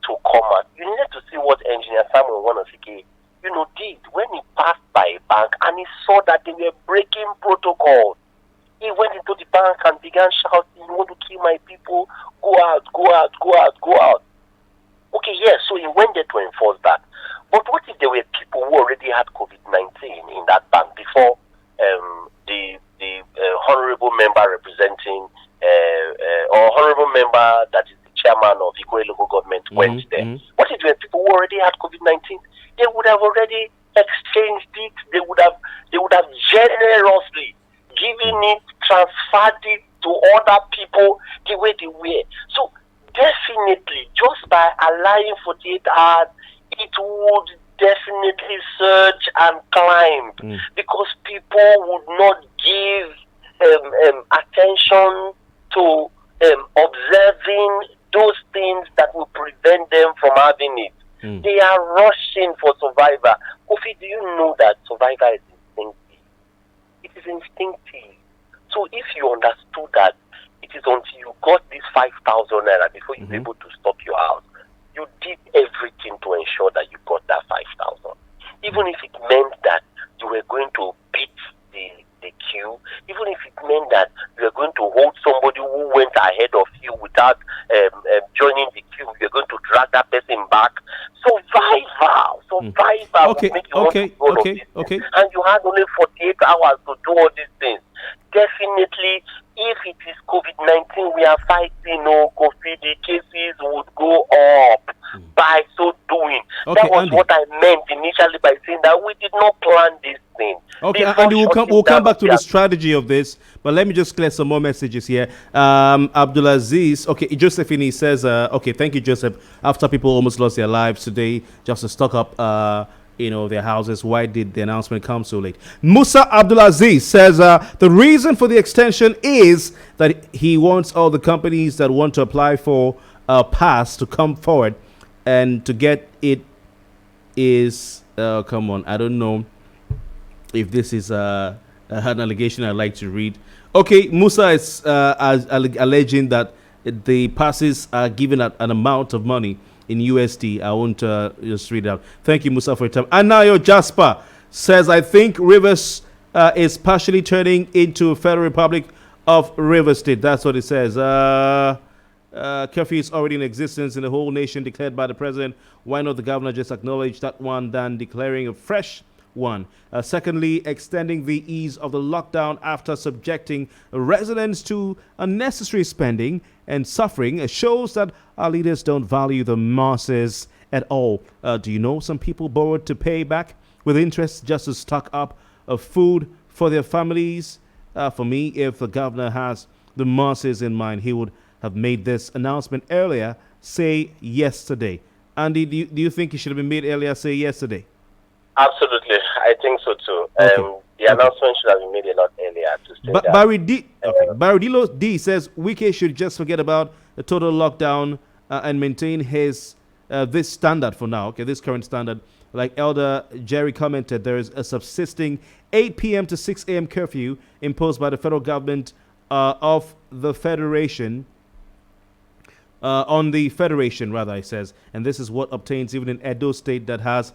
to come out. You needed to see what Engineer Samuel Wanasike, did when he passed by a bank and he saw that they were breaking protocols. He went into the bank and began shouting, "You want to kill my people? Go out, go out, go out, go out." Okay, yes, so he went there to enforce that. But what if there were people who already had COVID-19 in that bank before the honorable member representing, or honorable member that is the chairman of Ikoyi local government went there? What if there were people who already had COVID-19? They would have already exchanged it. They would have generously given it, transferred it to other people the way they were. So definitely, just by allowing 48 hours, it would definitely surge and climb because people would not give attention to observing those things that will prevent them from having it. They are rushing for survivor. Kofi, do you know that survivor is instinctive? It is instinctive. So if you understood that it is until you got this 5,000 naira before you were able to stop your house, you did everything to ensure that you got that 5,000. Even if it meant that you were going to beat the queue, even if it meant that you were going to hold somebody who went ahead of you without joining the queue, you're going to drag that person back. Survivor will make you want to do all of this. And you had only 48 hours to do all these things. Definitely, if it is COVID-19 we are fighting, Kofi, the cases would go up by so doing. That was Andy, what I meant initially by saying that we did not plan this thing. Okay, Andy, we'll come back to the strategy of this, but let me just clear some more messages here. Abdulaziz, Josephine says, thank you, Joseph. After people almost lost their lives today just to stock up their houses, why did the announcement come so late? Musa Abdulaziz says the reason for the extension is that he wants all the companies that want to apply for a pass to come forward, and to get it is come on, I don't know if this is an allegation I'd like to read. Okay, Musa is alleging that the passes are given at an amount of money in USD. I won't just read out. Thank you, Musa, for your time. And now your Jasper says, I think Rivers is partially turning into a Federal Republic of Rivers State. That's what it says. Curfew is already in existence in the whole nation declared by the president. Why not the governor just acknowledge that one than declaring a fresh one? Secondly, extending the ease of the lockdown after subjecting residents to unnecessary spending and suffering shows that our leaders don't value the masses at all. Do you know some people borrowed to pay back with interest just to stock up of food for their families? For me, if the governor has the masses in mind, he would have made this announcement earlier, say yesterday. Andy, do you think it should have been made earlier, say yesterday? Absolutely, I think so too. Okay. The announcement should have been made a lot earlier to say that. Barry D says Wike should just forget about the total lockdown and maintain his this standard for now. Okay, this current standard. Like Elder Jerry commented, there is a subsisting 8 p.m. to 6 a.m. curfew imposed by the federal government of the Federation. On the Federation, rather, it says, and this is what obtains even in Edo State that has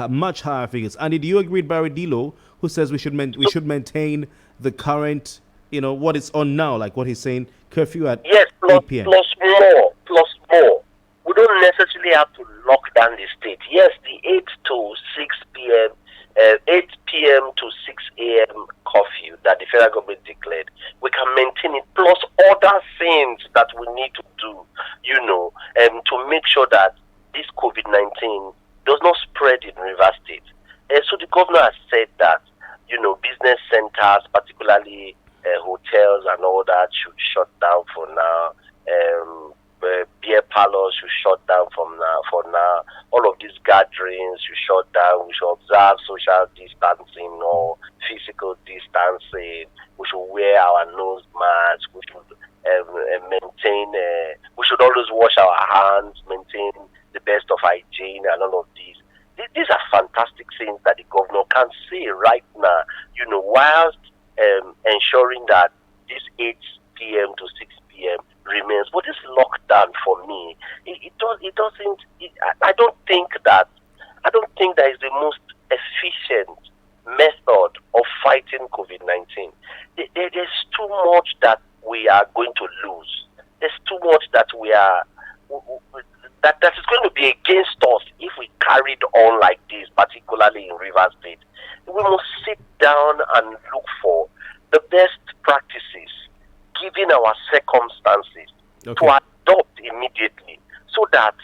much higher figures. And do you agree with Barry Dilo, who says we should maintain the current, what it's on now, like what he's saying, curfew at 8 p.m. Plus more. We don't necessarily have to lock down the state. Yes, the 8 to 6 p.m., 8 p.m. to 6 a.m. curfew that the federal government declared, we can maintain it, plus other things that we need to do, to make sure that this COVID-19 does not spread in River State. So the governor has said that, business centers, particularly hotels and all that, should shut down for now. Beer parlors should shut down for now. All of these gatherings should shut down. We should observe social distancing or physical distancing. We should wear our nose masks. We should maintain. We should always wash our hands, maintain the best of hygiene, and all of these. These are fantastic things that the governor can say right now. Whilst ensuring that this 8 p.m. to 6 p.m. remains. But this lockdown for me, I don't think that is the most efficient method of fighting COVID-19. There's too much that we are going to lose. There's too much that that is going to be against us if we carried on like this, particularly in Rivers State. We must sit down and look for the best practices, given our circumstances, to adopt immediately, so that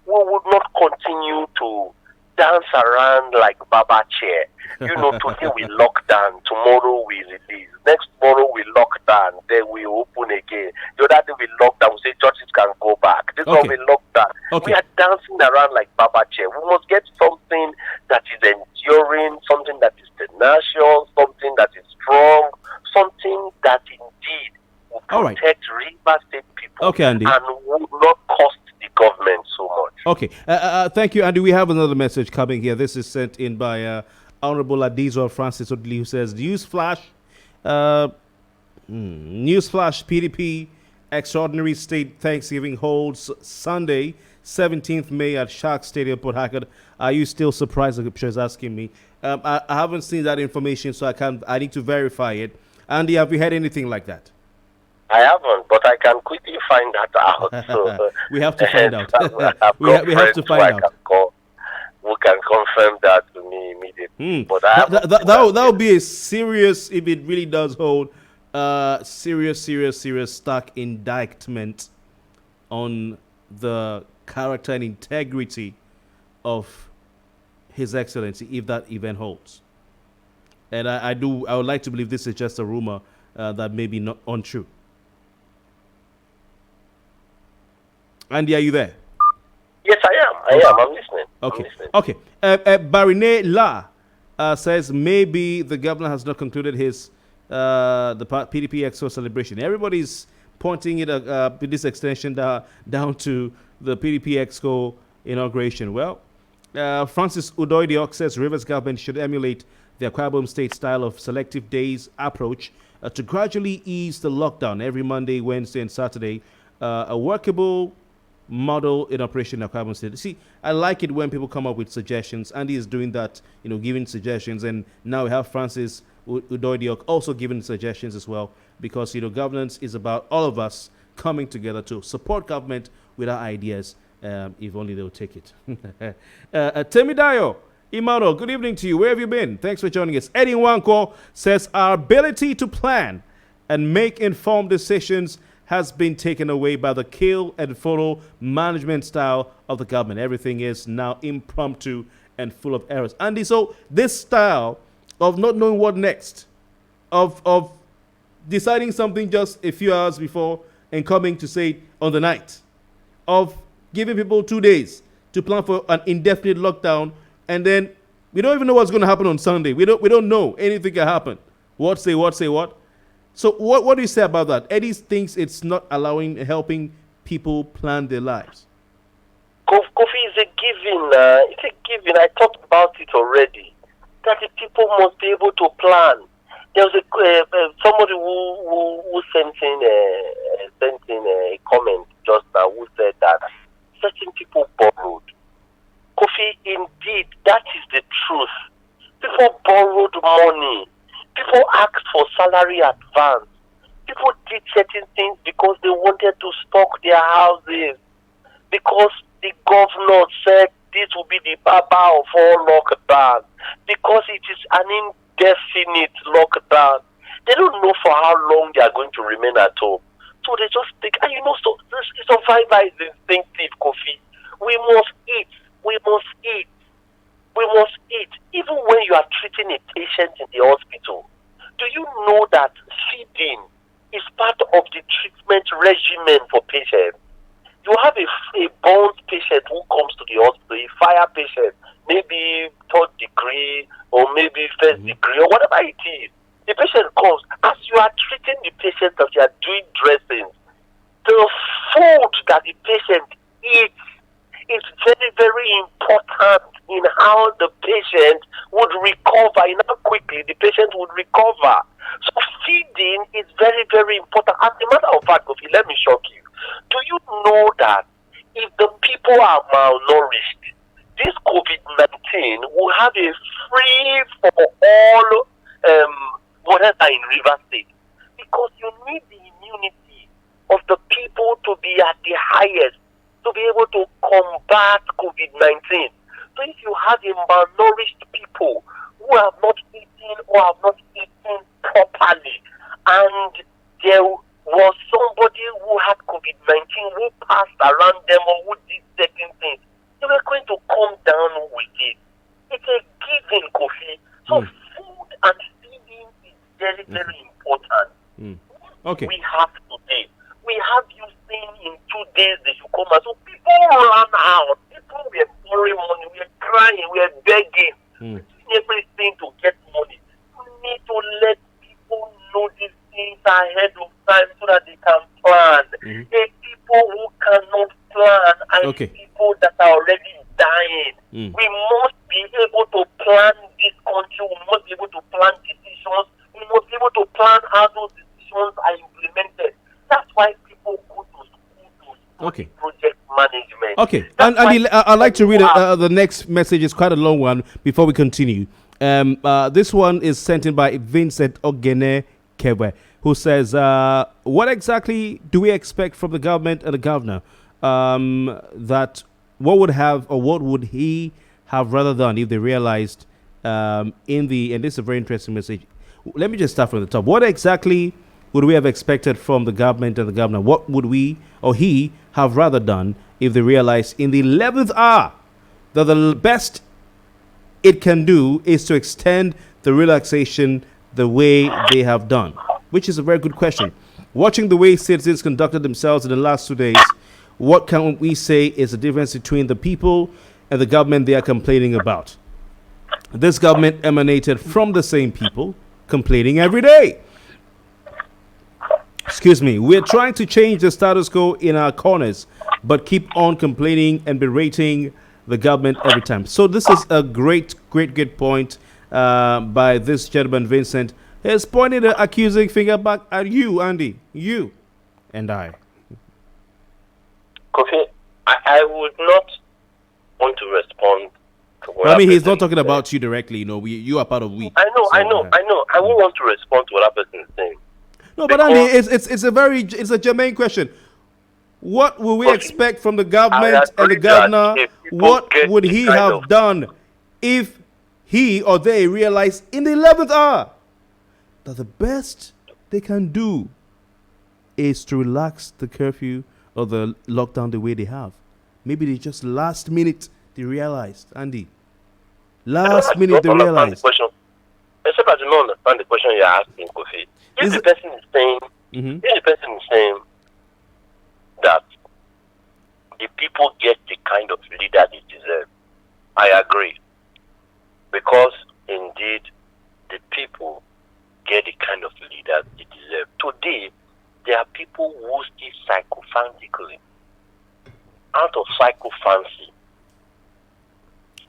we would not continue to dance around like Baba chair. Today we lock down, tomorrow we release, next tomorrow we lock down, then we open again. The other day we lock down, we say churches can go back. This one we lock down. We are dancing around like Baba chair. We must get something that is enduring, something that is tenacious, something that is strong, something that indeed will protect River State people Andy. And will not cost the government so much. Okay. Thank you, Andy. We have another message coming here. This is sent in by Honorable Adizo Francis Odili, who says, Newsflash, PDP Extraordinary State Thanksgiving holds Sunday, 17th May at Shark Stadium, Port Harcourt. Are you still surprised? The picture is asking me. I haven't seen that information, so I need to verify it. Andy, have you heard anything like that? I haven't, but I can quickly find that out. So, we have to find out. we have to find out. Who can confirm that to me immediately. But that would be a serious, if it really does hold, serious stark indictment on the character and integrity of His Excellency, if that event holds. And I would like to believe this is just a rumor that may be not untrue. Andy, are you there? Yes, I am. I'm listening. Okay. Barine La says maybe the governor has not concluded his the PDP Expo celebration. Everybody's pointing it with this extension down to the PDP Expo inauguration. Well, Francis Udoidiok says Rivers government should emulate the Akwa Ibom State style of selective days approach to gradually ease the lockdown every Monday, Wednesday, and Saturday. A workable model in operation in Akwa State. See, I like it when people come up with suggestions. Andy is doing that, giving suggestions, and now we have Francis Udoidiok also giving suggestions as well, because governance is about all of us coming together to support government with our ideas, if only they'll take it. Temidayo Imano, good evening to you. Where have you been? Thanks for joining us. Eddie Wanko says our ability to plan and make informed decisions has been taken away by the kill and follow management style of the government. Everything is now impromptu and full of errors. Andy, so this style of not knowing what next, of deciding something just a few hours before and coming to say it on the night, of giving people 2 days to plan for an indefinite lockdown, and then we don't even know what's going to happen on Sunday. We don't know anything can happen. What say what? So what do you say about that? Eddie thinks it's not helping people plan their lives. Kofi is a given. It's a given. I talked about it already. That the people must be able to plan. There was somebody who sent in a comment just now who said that certain people borrowed. Kofi, indeed, that is the truth. People borrowed money. People asked for salary advance. People did certain things because they wanted to stock their houses. Because the governor said this will be the baba of all lockdown. Because it is an indefinite lockdown. They don't know for how long they are going to remain at home. So they just think, and so this survivor is instinctive, Kofi. We must eat. We must eat. We must eat. Even when you are treating a patient in the hospital, do you know that feeding is part of the treatment regimen for patients? You have a burns patient who comes to the hospital, a fire patient, maybe third degree or maybe first degree or whatever it is. The patient comes. As you are treating the patient, that you are doing dressings, the food that the patient eats is very, very important in how the patient would recover, in how quickly the patient would recover. So feeding is very, very important. As a matter of fact, Kofi, let me shock you. Do you know that if the people are malnourished, this COVID-19 will have a free for all whatever in River State? Because you need the immunity of the people to be at the highest, to be able to combat COVID-19. So if you have a malnourished people who have not eaten or have not eaten properly, and there was somebody who had COVID-19 who passed around them or who did certain things, they were going to come down with it. It's a given, Kofi. So food and feeding is very, very important. Okay. We have today. We have you saying in 2 days they should come out. So people ran out. People were borrowing money. We were crying. We were begging. Doing everything to get money. You need to let people know these things ahead of time so that they can plan. The people who cannot plan are people that are already dying. We must be able to plan this country. We must be able to plan decisions. We must be able to plan how those decisions are implemented. That's why people go to school to project management. Okay, and I'd like to read the next message. It's quite a long one before we continue. This one is sent in by Vincent Ogene Kewe, who says, what exactly do we expect from the government and the governor? That what would he have rather done if they realized and this is a very interesting message. Let me just start from the top. What exactly would we have expected from the government and the governor? What would we or he have rather done if they realized in the 11th hour that the best it can do is to extend the relaxation the way they have done? Which is a very good question. Watching the way citizens conducted themselves in the last 2 days, what can we say is the difference between the people and the government they are complaining about? This government emanated from the same people complaining every day. Excuse me. We're trying to change the status quo in our corners, but keep on complaining and berating the government every time. So this is a great point by this gentleman, Vincent, He's pointing the accusing finger back at you, Andy. You and I. Kofi, I would not want to respond to what I mean, he's not talking about you directly. You are part of we. I know. I won't want to respond to what that person is saying. No, but Andy, it's a germane question. What will we expect from the government and the governor? What would he have done if he or they realized in the 11th hour that the best they can do is to relax the curfew or the lockdown the way they have? Maybe they just last minute they realized, Andy. Last minute they realized. Except I do not understand the question you're asking, Kofi. If the person is saying that the people get the kind of leader they deserve, I agree. Because indeed the people get the kind of leader they deserve. Today, there are people who still psychophantically, out of psychophancy,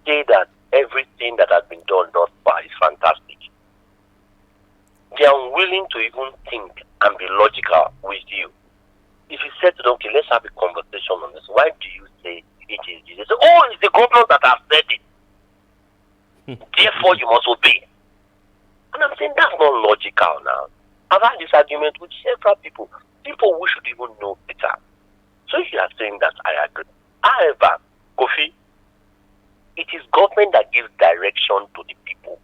say that everything that has been done thus far is fantastic. They are unwilling to even think and be logical with you. If you said to them, okay, let's have a conversation on this, why do you say it is this? They say, oh, it's the government that has said it. Therefore, you must obey. And I'm saying that's not logical now. I've had this argument with several people who should even know better. So if you are saying that, I agree. However, Kofi, it is government that gives direction to the people.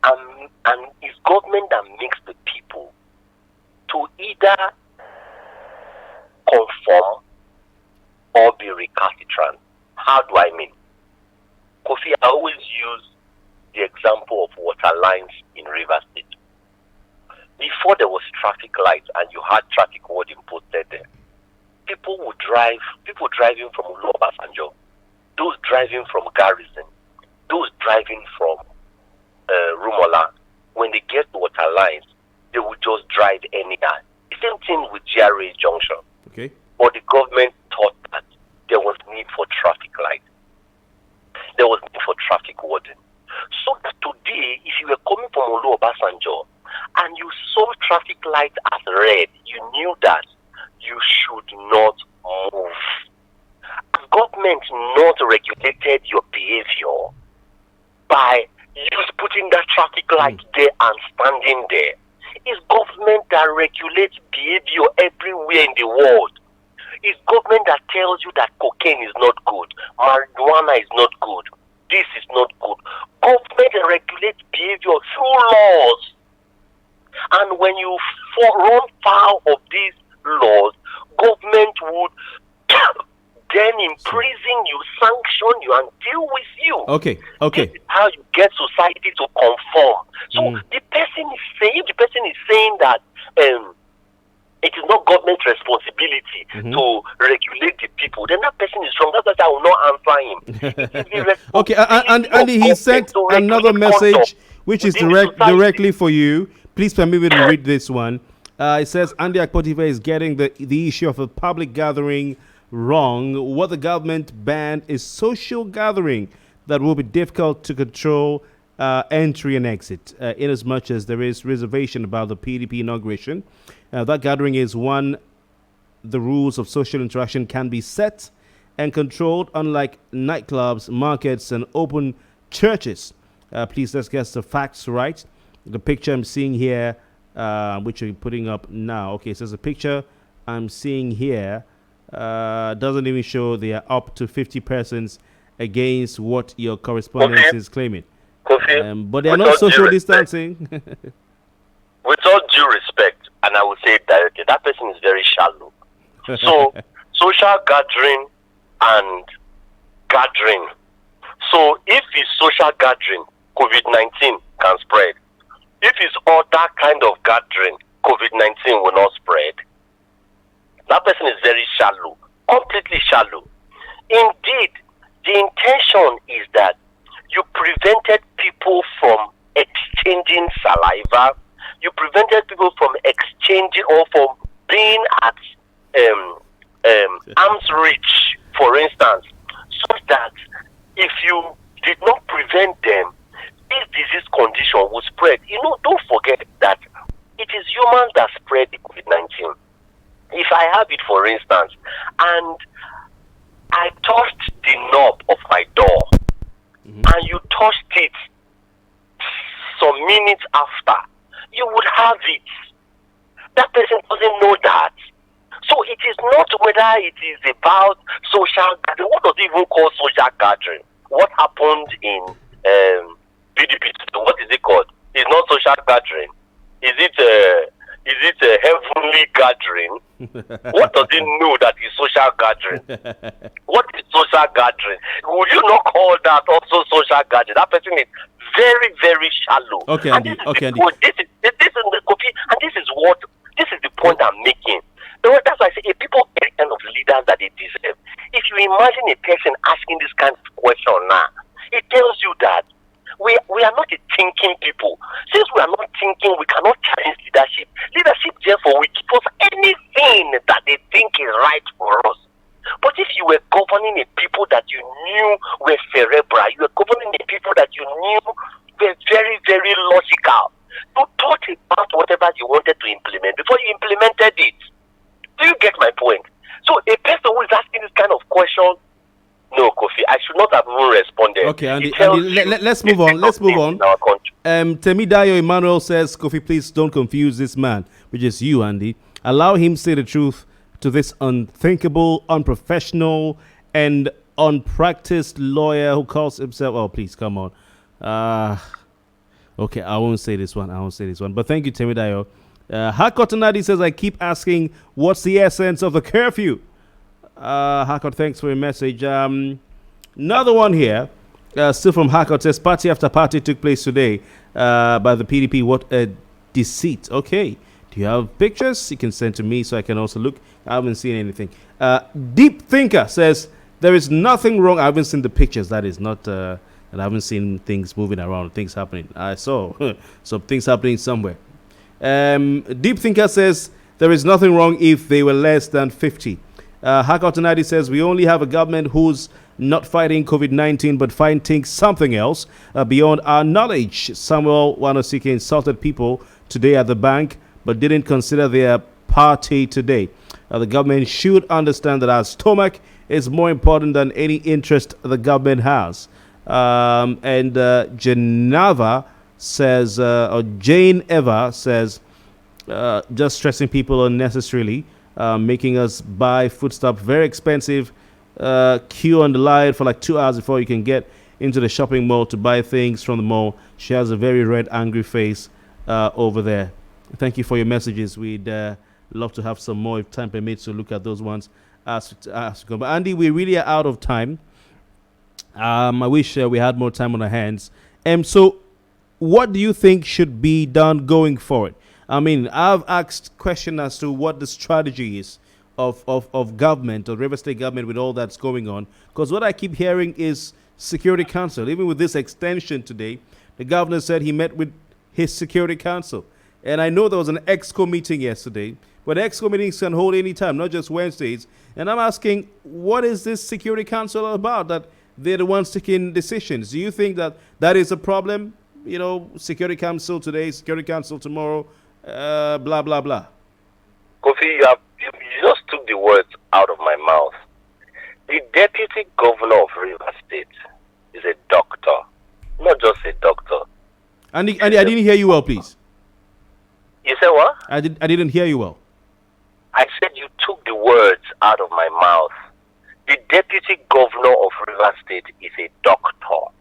And it's government that makes the people to either conform or be recalcitrant. How do I mean? Kofi, I always use the example of water lines in River State. Before there was traffic lights and you had traffic warding posted there, people driving from Obasanjo, those driving from Garrison, those driving from Rumola, when they get to water lines, they would just drive anyhow. The same thing with GRA Junction. Okay. But the government thought that there was need for traffic light. There was need for traffic warden. So that today, if you were coming from Olu Obasanjo and you saw traffic light as red, you knew that you should not move. Has government not regulated your behavior by just putting that traffic light there and standing there? It's government that regulates behavior everywhere in the world. It's government that tells you that cocaine is not good, marijuana is not good, this is not good. Government regulates behavior through laws. And when you run foul of these laws, government would then imprison you, sanction you, and deal with you. Okay. This is how you get society to conform. So the person is saying that it is not government's responsibility to regulate the people, then that person is wrong. That's why I will not answer him. Okay, and he sent another message which is directly for you. Please permit me to read this one. It says, Andy Akpotive is getting the issue of a public gathering wrong. What the government banned is social gathering that will be difficult to control entry and exit, inasmuch as there is reservation about the PDP inauguration. That gathering is one the rules of social interaction can be set and controlled, unlike nightclubs, markets, and open churches. Please, let's get the facts right. The picture I'm seeing here, which you're putting up now. Okay, so the picture I'm seeing here doesn't even show they are up to 50 persons against what your correspondence is claiming. But they are not social distancing. With all due respect, and I will say it directly, that person is very shallow. So, social gathering and gathering. So, if it's social gathering, COVID-19 can spread. If it's other kind of gathering, COVID-19 will not spread. That person is very shallow, completely shallow. Indeed, the intention is that you prevented people from exchanging saliva. You prevented people from exchanging or from being at arm's reach, for instance, so that if you did not prevent them, this disease condition will spread. Don't forget that it is humans that spread the COVID-19. If I have it, for instance, and I touched the knob of my door, and you touched it some minutes after, you would have it. That person doesn't know that. So it is not whether it is about social gathering. What does it even call social gathering? What happened in PDP? What is it called? It's not social gathering. Is it a heavenly gathering? What does it know that is social gathering? What is social gathering? Would you not call that also social gathering? That person is very, very shallow. Okay, Andy. This is the point I'm making. That's why I say people get the kind of leaders that they deserve. If you imagine a person asking this kind of question now, it tells you that we are not a thinking people. Since we are not thinking, we cannot challenge leadership. Leadership, therefore, will give us anything that they think is right for us. But if you were governing a people that you knew were cerebral, you were governing a people that you knew were very, very logical, you thought about whatever you wanted to implement before you implemented it. Do you get my point? So a person who is asking this kind of question, no, Kofi, I should not have even responded. Okay, Andy, let's move on. Let's move on. Temidayo Emmanuel says, Kofi, please don't confuse this man, which is you, Andy. Allow him to say the truth to this unthinkable, unprofessional, and unpracticed lawyer who calls himself. Oh, please, come on. Okay, I won't say this one. But thank you, Temidayo. Hakotanadi says, I keep asking, what's the essence of the curfew? Hakot, thanks for your message. Another one here, still from Hakot, says, party after party took place today by the PDP. What a deceit. Okay. Do you have pictures? You can send to me so I can also look. I haven't seen anything. Deep Thinker says, there is nothing wrong. I haven't seen the pictures. That is not... and I haven't seen things moving around, things happening. I saw some things happening somewhere. Deep Thinker says, there is nothing wrong if they were less than 50. Hakotanadi says, we only have a government who's not fighting COVID-19 but fighting something else beyond our knowledge. Samuel Wanosike insulted people today at the bank but didn't consider their party today. The government should understand that our stomach is more important than any interest the government has. And Geneva says, or Jane Eva says, just stressing people unnecessarily, making us buy foodstuff very expensive, queue on the line for like 2 hours before you can get into the shopping mall to buy things from the mall. She has a very red, angry face over there. Thank you for your messages. We'd love to have some more if time permits to look at those ones. But Andy, we really are out of time. I wish we had more time on our hands. So what do you think should be done going forward? I mean, I've asked questions as to what the strategy is of government, or River State government, with all that's going on. Because what I keep hearing is Security Council. Even with this extension today, the governor said he met with his Security Council. And I know there was an EXCO meeting yesterday, but EXCO meetings can hold any time, not just Wednesdays. And I'm asking, what is this Security Council all about, that they're the ones taking decisions? Do you think that that is a problem? You know, Security Council today, Security Council tomorrow, blah, blah, blah. Kofi, you just took the words out of my mouth. The deputy governor of River State is a doctor, not just a doctor. Andy, I didn't hear you well, please. You said what? I didn't hear you well. I said you took the words out of my mouth. The deputy governor of River State is a doctor.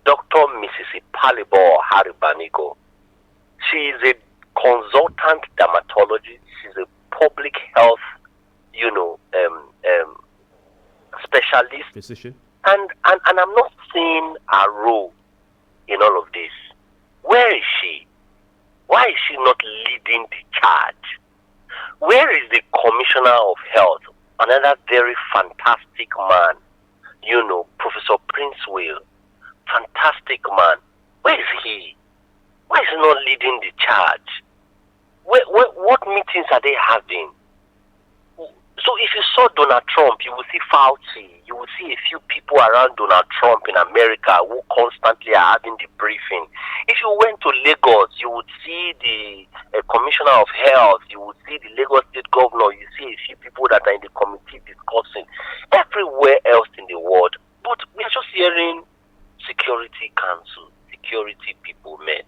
Dr. Mrs. Ipalibo Haribanigo. She is a consultant dermatologist. She's a public health, specialist. Physician. And I'm not seeing her role in all of this. Where is she? Why is she not leading the charge? Where is the Commissioner of Health? Another very fantastic man, Professor Prince Will. Fantastic man. Where is he? Why is he not leading the charge? What meetings are they having? So if you saw Donald Trump, you will see Fauci, you will will see a few people around Donald Trump in America who constantly are having the briefing. If you went to Lagos, you would see the Commissioner of Health, you would see the Lagos State Governor, you see a few people that are in the committee discussing everywhere else in the world. But we are just hearing Security Council, security people met.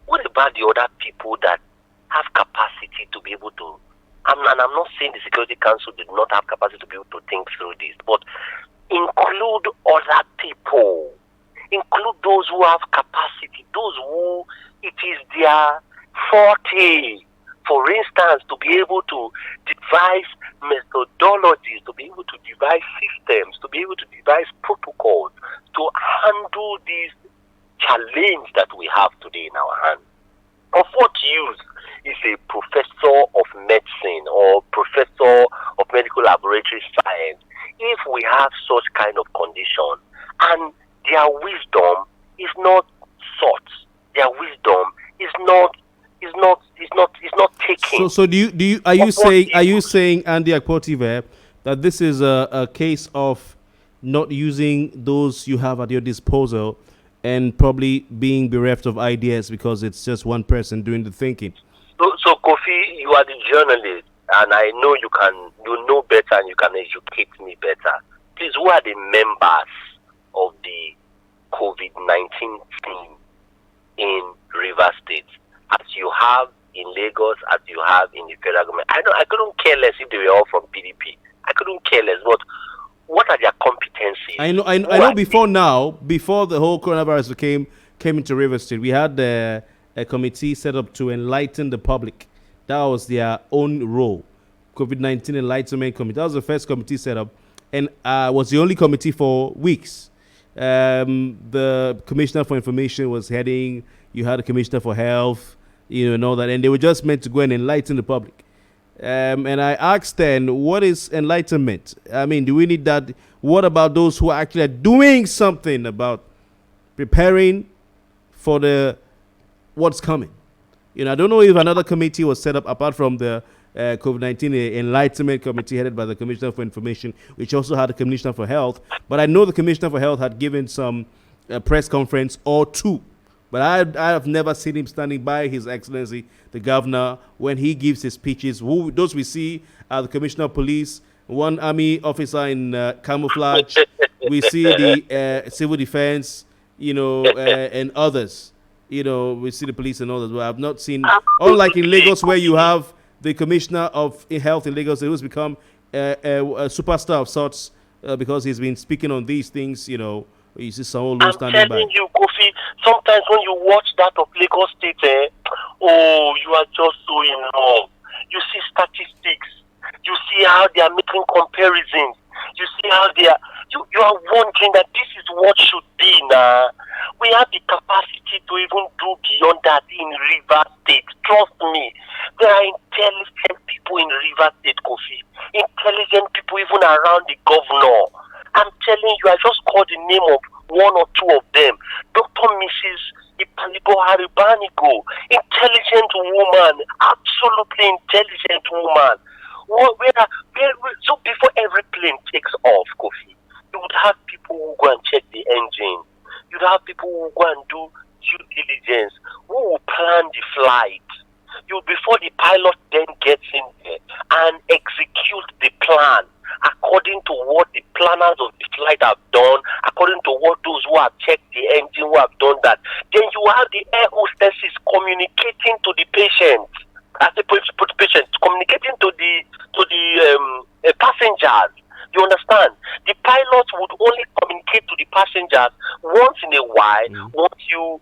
What about the other people that have capacity to be able to, and I'm not saying the Security Council did not have capacity to be able to think through this, but include other people, include those who have capacity, those who it is their forte. For instance, to be able to devise methodologies, to be able to devise systems, to be able to devise protocols to handle this challenge that we have today in our hands. Of what use is a professor of medicine or professor of medical laboratory science if we have such kind of condition and their wisdom is not sought, their wisdom is not taken. So are you saying Andy Akpotive that this is a case of not using those you have at your disposal and probably being bereft of ideas because it's just one person doing the thinking? So Kofi, you are the journalist, and I know you know better and you can educate me better. Please, who are the members of the COVID-19 team in Rivers State, as you have in Lagos, as you have in the federal government? I couldn't care less if they were all from PDP. I couldn't care less, but what are their competencies? I know. Before the whole coronavirus came into Rivers State, we had a committee set up to enlighten the public. That was their own role. COVID-19 Enlightenment Committee. That was the first committee set up, and was the only committee for weeks. The Commissioner for Information was heading. You had a Commissioner for Health, and all that, and they were just meant to go and enlighten the public. And I asked then, what is enlightenment? I mean, do we need that? What about those who are actually doing something about preparing for what's coming? I don't know if another committee was set up apart from the COVID-19 Enlightenment Committee headed by the Commissioner for Information, which also had a Commissioner for Health. But I know the Commissioner for Health had given some press conference or two. But I have never seen him standing by His Excellency, the Governor, when he gives his speeches. Those we see are the Commissioner of Police, one army officer in camouflage. We see the Civil Defense, and others. We see the police and others. But I've not seen, unlike in Lagos, where you have the Commissioner of Health in Lagos, who's become a superstar of sorts because he's been speaking on these things, You see someone standing by. I'm telling you, Kofi, sometimes when you watch that of Lagos State, you are just so in love. You see statistics. You see how they are making comparisons. You see how they are. You are wondering that this is what should be now. We have the capacity to even do beyond that in Rivers State. Trust me. There are intelligent people in Rivers State, Kofi. Intelligent people even around the governor. I'm telling you, I just called the name of one or two of them. Dr. Mrs. Ipaligo Haribanigo, intelligent woman, absolutely intelligent woman. So before every plane takes off, Kofi, you would have people who go and check the engine. You'd have people who go and do due diligence, who will plan the flight. Before the pilot then gets in there and execute the plan according to what the planners of the flight have done, according to what those who have checked the engine who have done that. Then you have the air hostesses communicating to the patient, communicating to the passengers. You understand? The pilots would only communicate to the passengers once in a while. Once you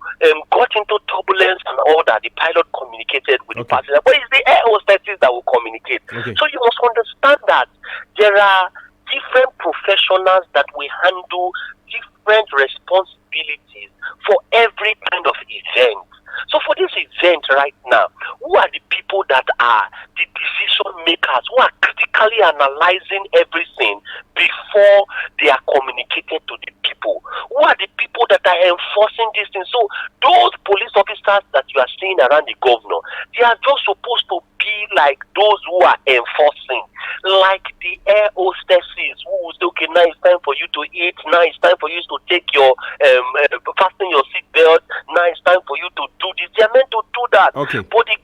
got into turbulence and all that, the pilot communicated with the passenger. But it's the air hostesses that will communicate. So you must understand that there are different professionals that will handle different responsibilities for every kind of event. So for this event right now, who are the people that are the decision makers, who are critically analyzing everything before they are communicated to the people? Who are the people that are enforcing these things? So those police officers that you are seeing around the governor, they are just supposed to be like those who are enforcing, like the air hostesses who will say, okay, now it's time for you to eat, now it's time for you to take your, fasten your seatbelt, now it's time for you to do this. They're meant to do that. Okay. But the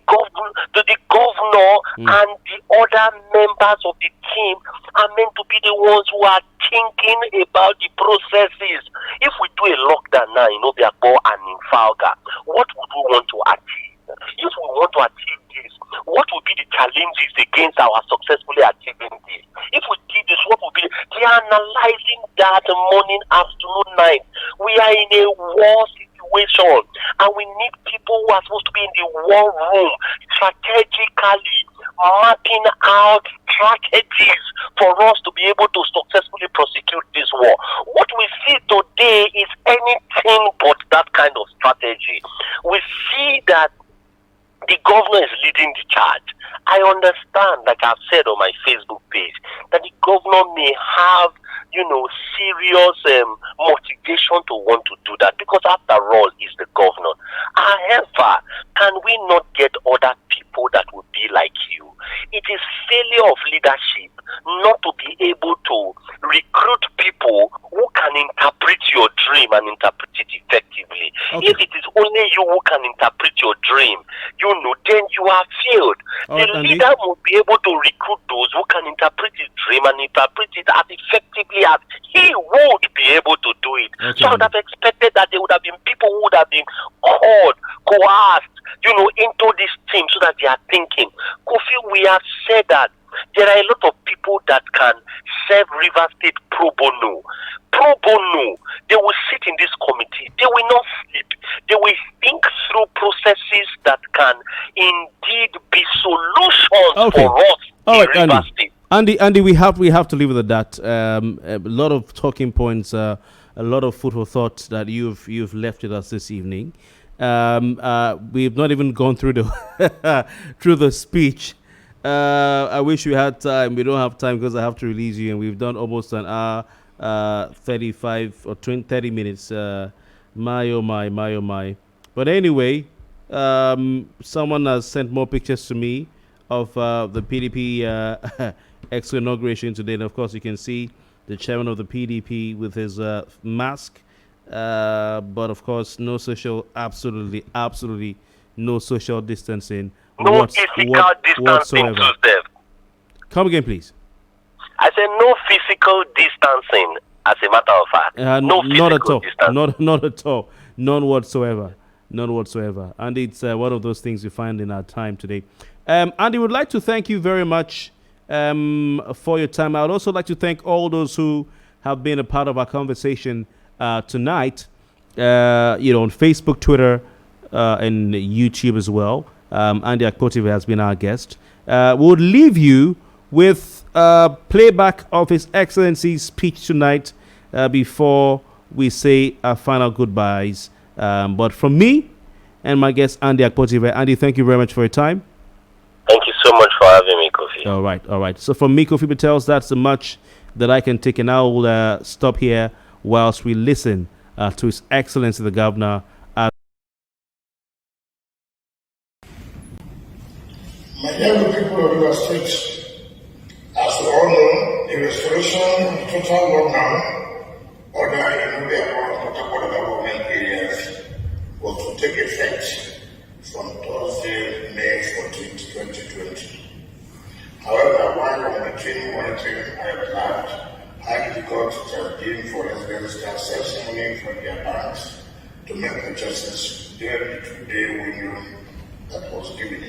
governor and the other members of the team are meant to be the ones who are thinking about the processes. If we do a lockdown now in Obiakpo and in Falga, what would we want to achieve? If we want to achieve this, what would be the challenges against our successfully achieving this? If we did this, what would be? They are analyzing that morning, afternoon, night. We are in a war situation, and we need people who are supposed to be in the war room strategically mapping out strategies for us to be able to successfully prosecute this war. What we see today is anything but that kind of strategy. We see that the governor is leading the charge. I understand, like I've said on my Facebook page, that the governor may have, serious motivation to want to do that, because after all, he's the governor. However, can we not get other people that would be like you? It is failure of leadership not to be able to recruit people who can interpret your dream and interpret it effectively. Okay. If it is only you who can interpret your dream, then you are failed. The leader will be able to recruit those who can interpret his dream and interpret it as effectively as he would be able to do it. Okay. So I would have expected that there would have been people who would have been called, coerced, into this team so that they are thinking. Kofi, we have said that there are a lot of people that can serve River State pro bono. Pro bono. They will sit in this committee. They will not sleep. They will think through processes that can indeed be solutions for us in River State. Andy, we have to leave it at that. A lot of talking points, a lot of food for thought that you've left with us this evening. We've not even gone through the through the speech. I wish we had time. We don't have time because I have to release you, and we've done almost an hour, 35 or 30 minutes. My oh my. But anyway, someone has sent more pictures to me of the PDP exco inauguration today, and of course you can see the chairman of the PDP with his mask. But of course, no social, absolutely no social distancing. No physical distancing, Joseph. Come again, please. I said no physical distancing, as a matter of fact. No physical not at all. distancing. Not at all. None whatsoever. And it's one of those things we find in our time today. Andy, would like to thank you very much for your time. I would also like to thank all those who have been a part of our conversation tonight, on Facebook, Twitter, and YouTube as well. Andy Akpotive has been our guest. We'll leave you with playback of His Excellency's speech tonight before we say our final goodbyes. But from me and my guest, Andy Akpotive. Andy, thank you very much for your time. Thank you so much for having me, Kofi. All right. So from me, Kofi Bartels, that's the much that I can take, and I will stop here whilst we listen to His Excellency the Governor. My young people of River State, as we all know, the restoration of the total lockdown order in Obiakpo government areas was to take effect from Thursday, May 14, 2020. However, while monitoring, I observed how difficult it has been for residents to access money from their banks to make purchases during the 2-day window that was given.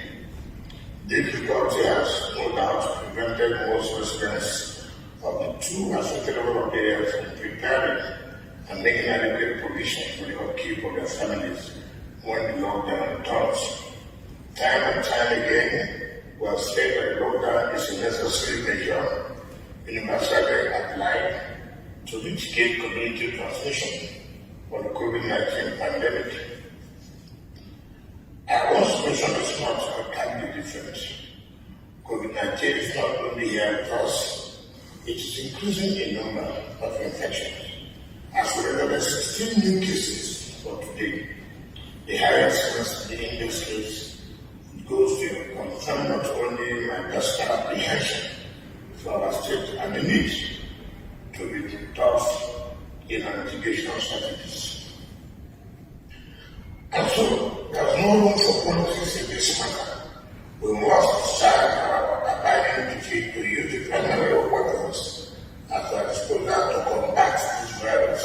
Difficulty has no doubt prevented most residents of the two affected areas from preparing and making adequate provision for the upkeep of their families when the lockdown returns. Time and time again, we have said that the lockdown is a necessary measure universally applied to mitigate community transmission of the COVID-19 pandemic. I once mentioned this month how timely difference. COVID-19 is not only here with us, it is increasing in number of infections. As we recorded 16 new cases for today, the highest since the index case goes to confirm not only my personal apprehension for our state and the need to reduce out in our mitigation strategies. And so, there's no room for politics in this matter. We must start our abiding duty to use the primary weapons at our disposal to combat this virus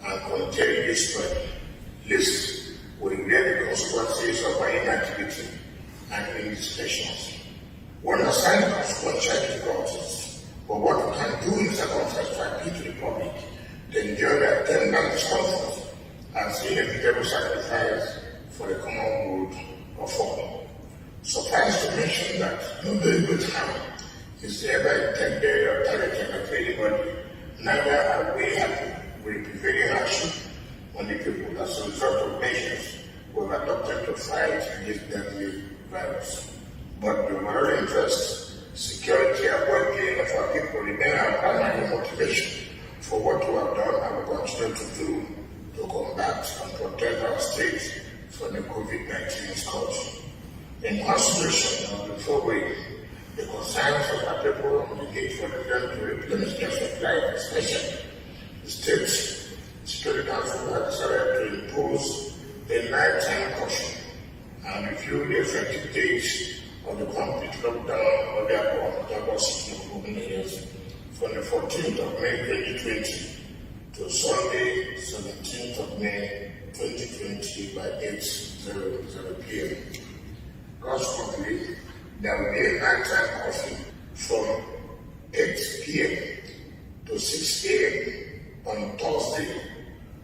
and contain this spread. Lest we bear the consequences of our inactivity and indiscretions. We understand the consequential difficulties, but what we can do in circumstances to appeal to the public to enjoy their tender discomfort as inevitable sacrifice for the common good of all. Suffice to mention that no deliberate harm is ever intended or targeted at anybody, neither are we happy with the prevailing action on the people as a result of measures we have adopted to fight against deadly virus. But the overall interest, security, and well-being of our people remain our primary motivation for what we have done and will continue to do to combat and protect our state from the COVID-19 scourge. In consideration of the foregoing, the concerns of our people and the need for them to replenish their supply, especially the state security council has decided to impose a nighttime caution and review the effective dates of the complete lockdown of the above urban areas from the 14th of May 2020 to Sunday, 17th of May 2020 by 8:00 p.m. Consequently, there will be a nighttime caution from 8 p.m. to 6 a.m. on Thursday,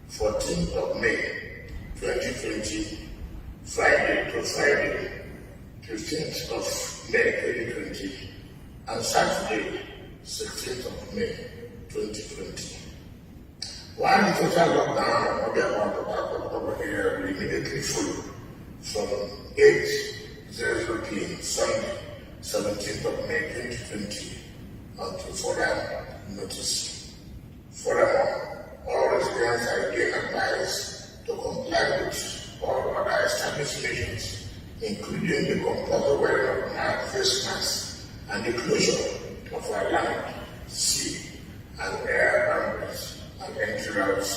14th of May 2020, Friday to Friday, 15th of May 2020, and Saturday, 16th of May 2020. While the total lockdown of the Akpotive area will immediately follow from 8:00 p.m. Sunday, 17th of May 2020, until further notice. Furthermore, all residents are again advised to comply with all other established measures, including the compulsory wearing of face masks and the closure of our land, sea, and air boundaries and entry routes,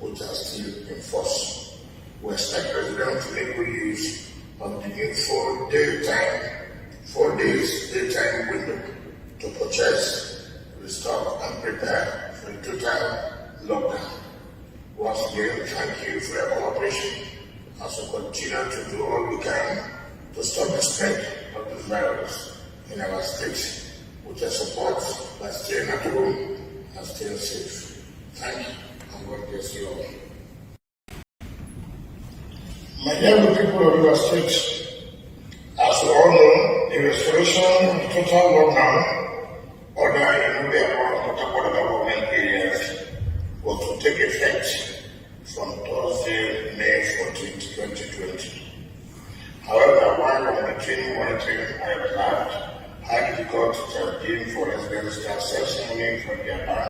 which are still in force. We expect residents to make good use of the new 4 days daytime window to purchase, restock, and prepare for the total lockdown. Once again, thank you for your cooperation as we continue to do all we can to stop the spread of the virus in our state, with your support by staying at home and staying safe. Thank you, and God bless you all. My dear people of your state, as we all know, the restoration of the total lockdown order in the Akpotive government areas was to take effect from Thursday, May 14, 2020. However, while monitoring I observed how difficult it has been for residents to access money from their bank.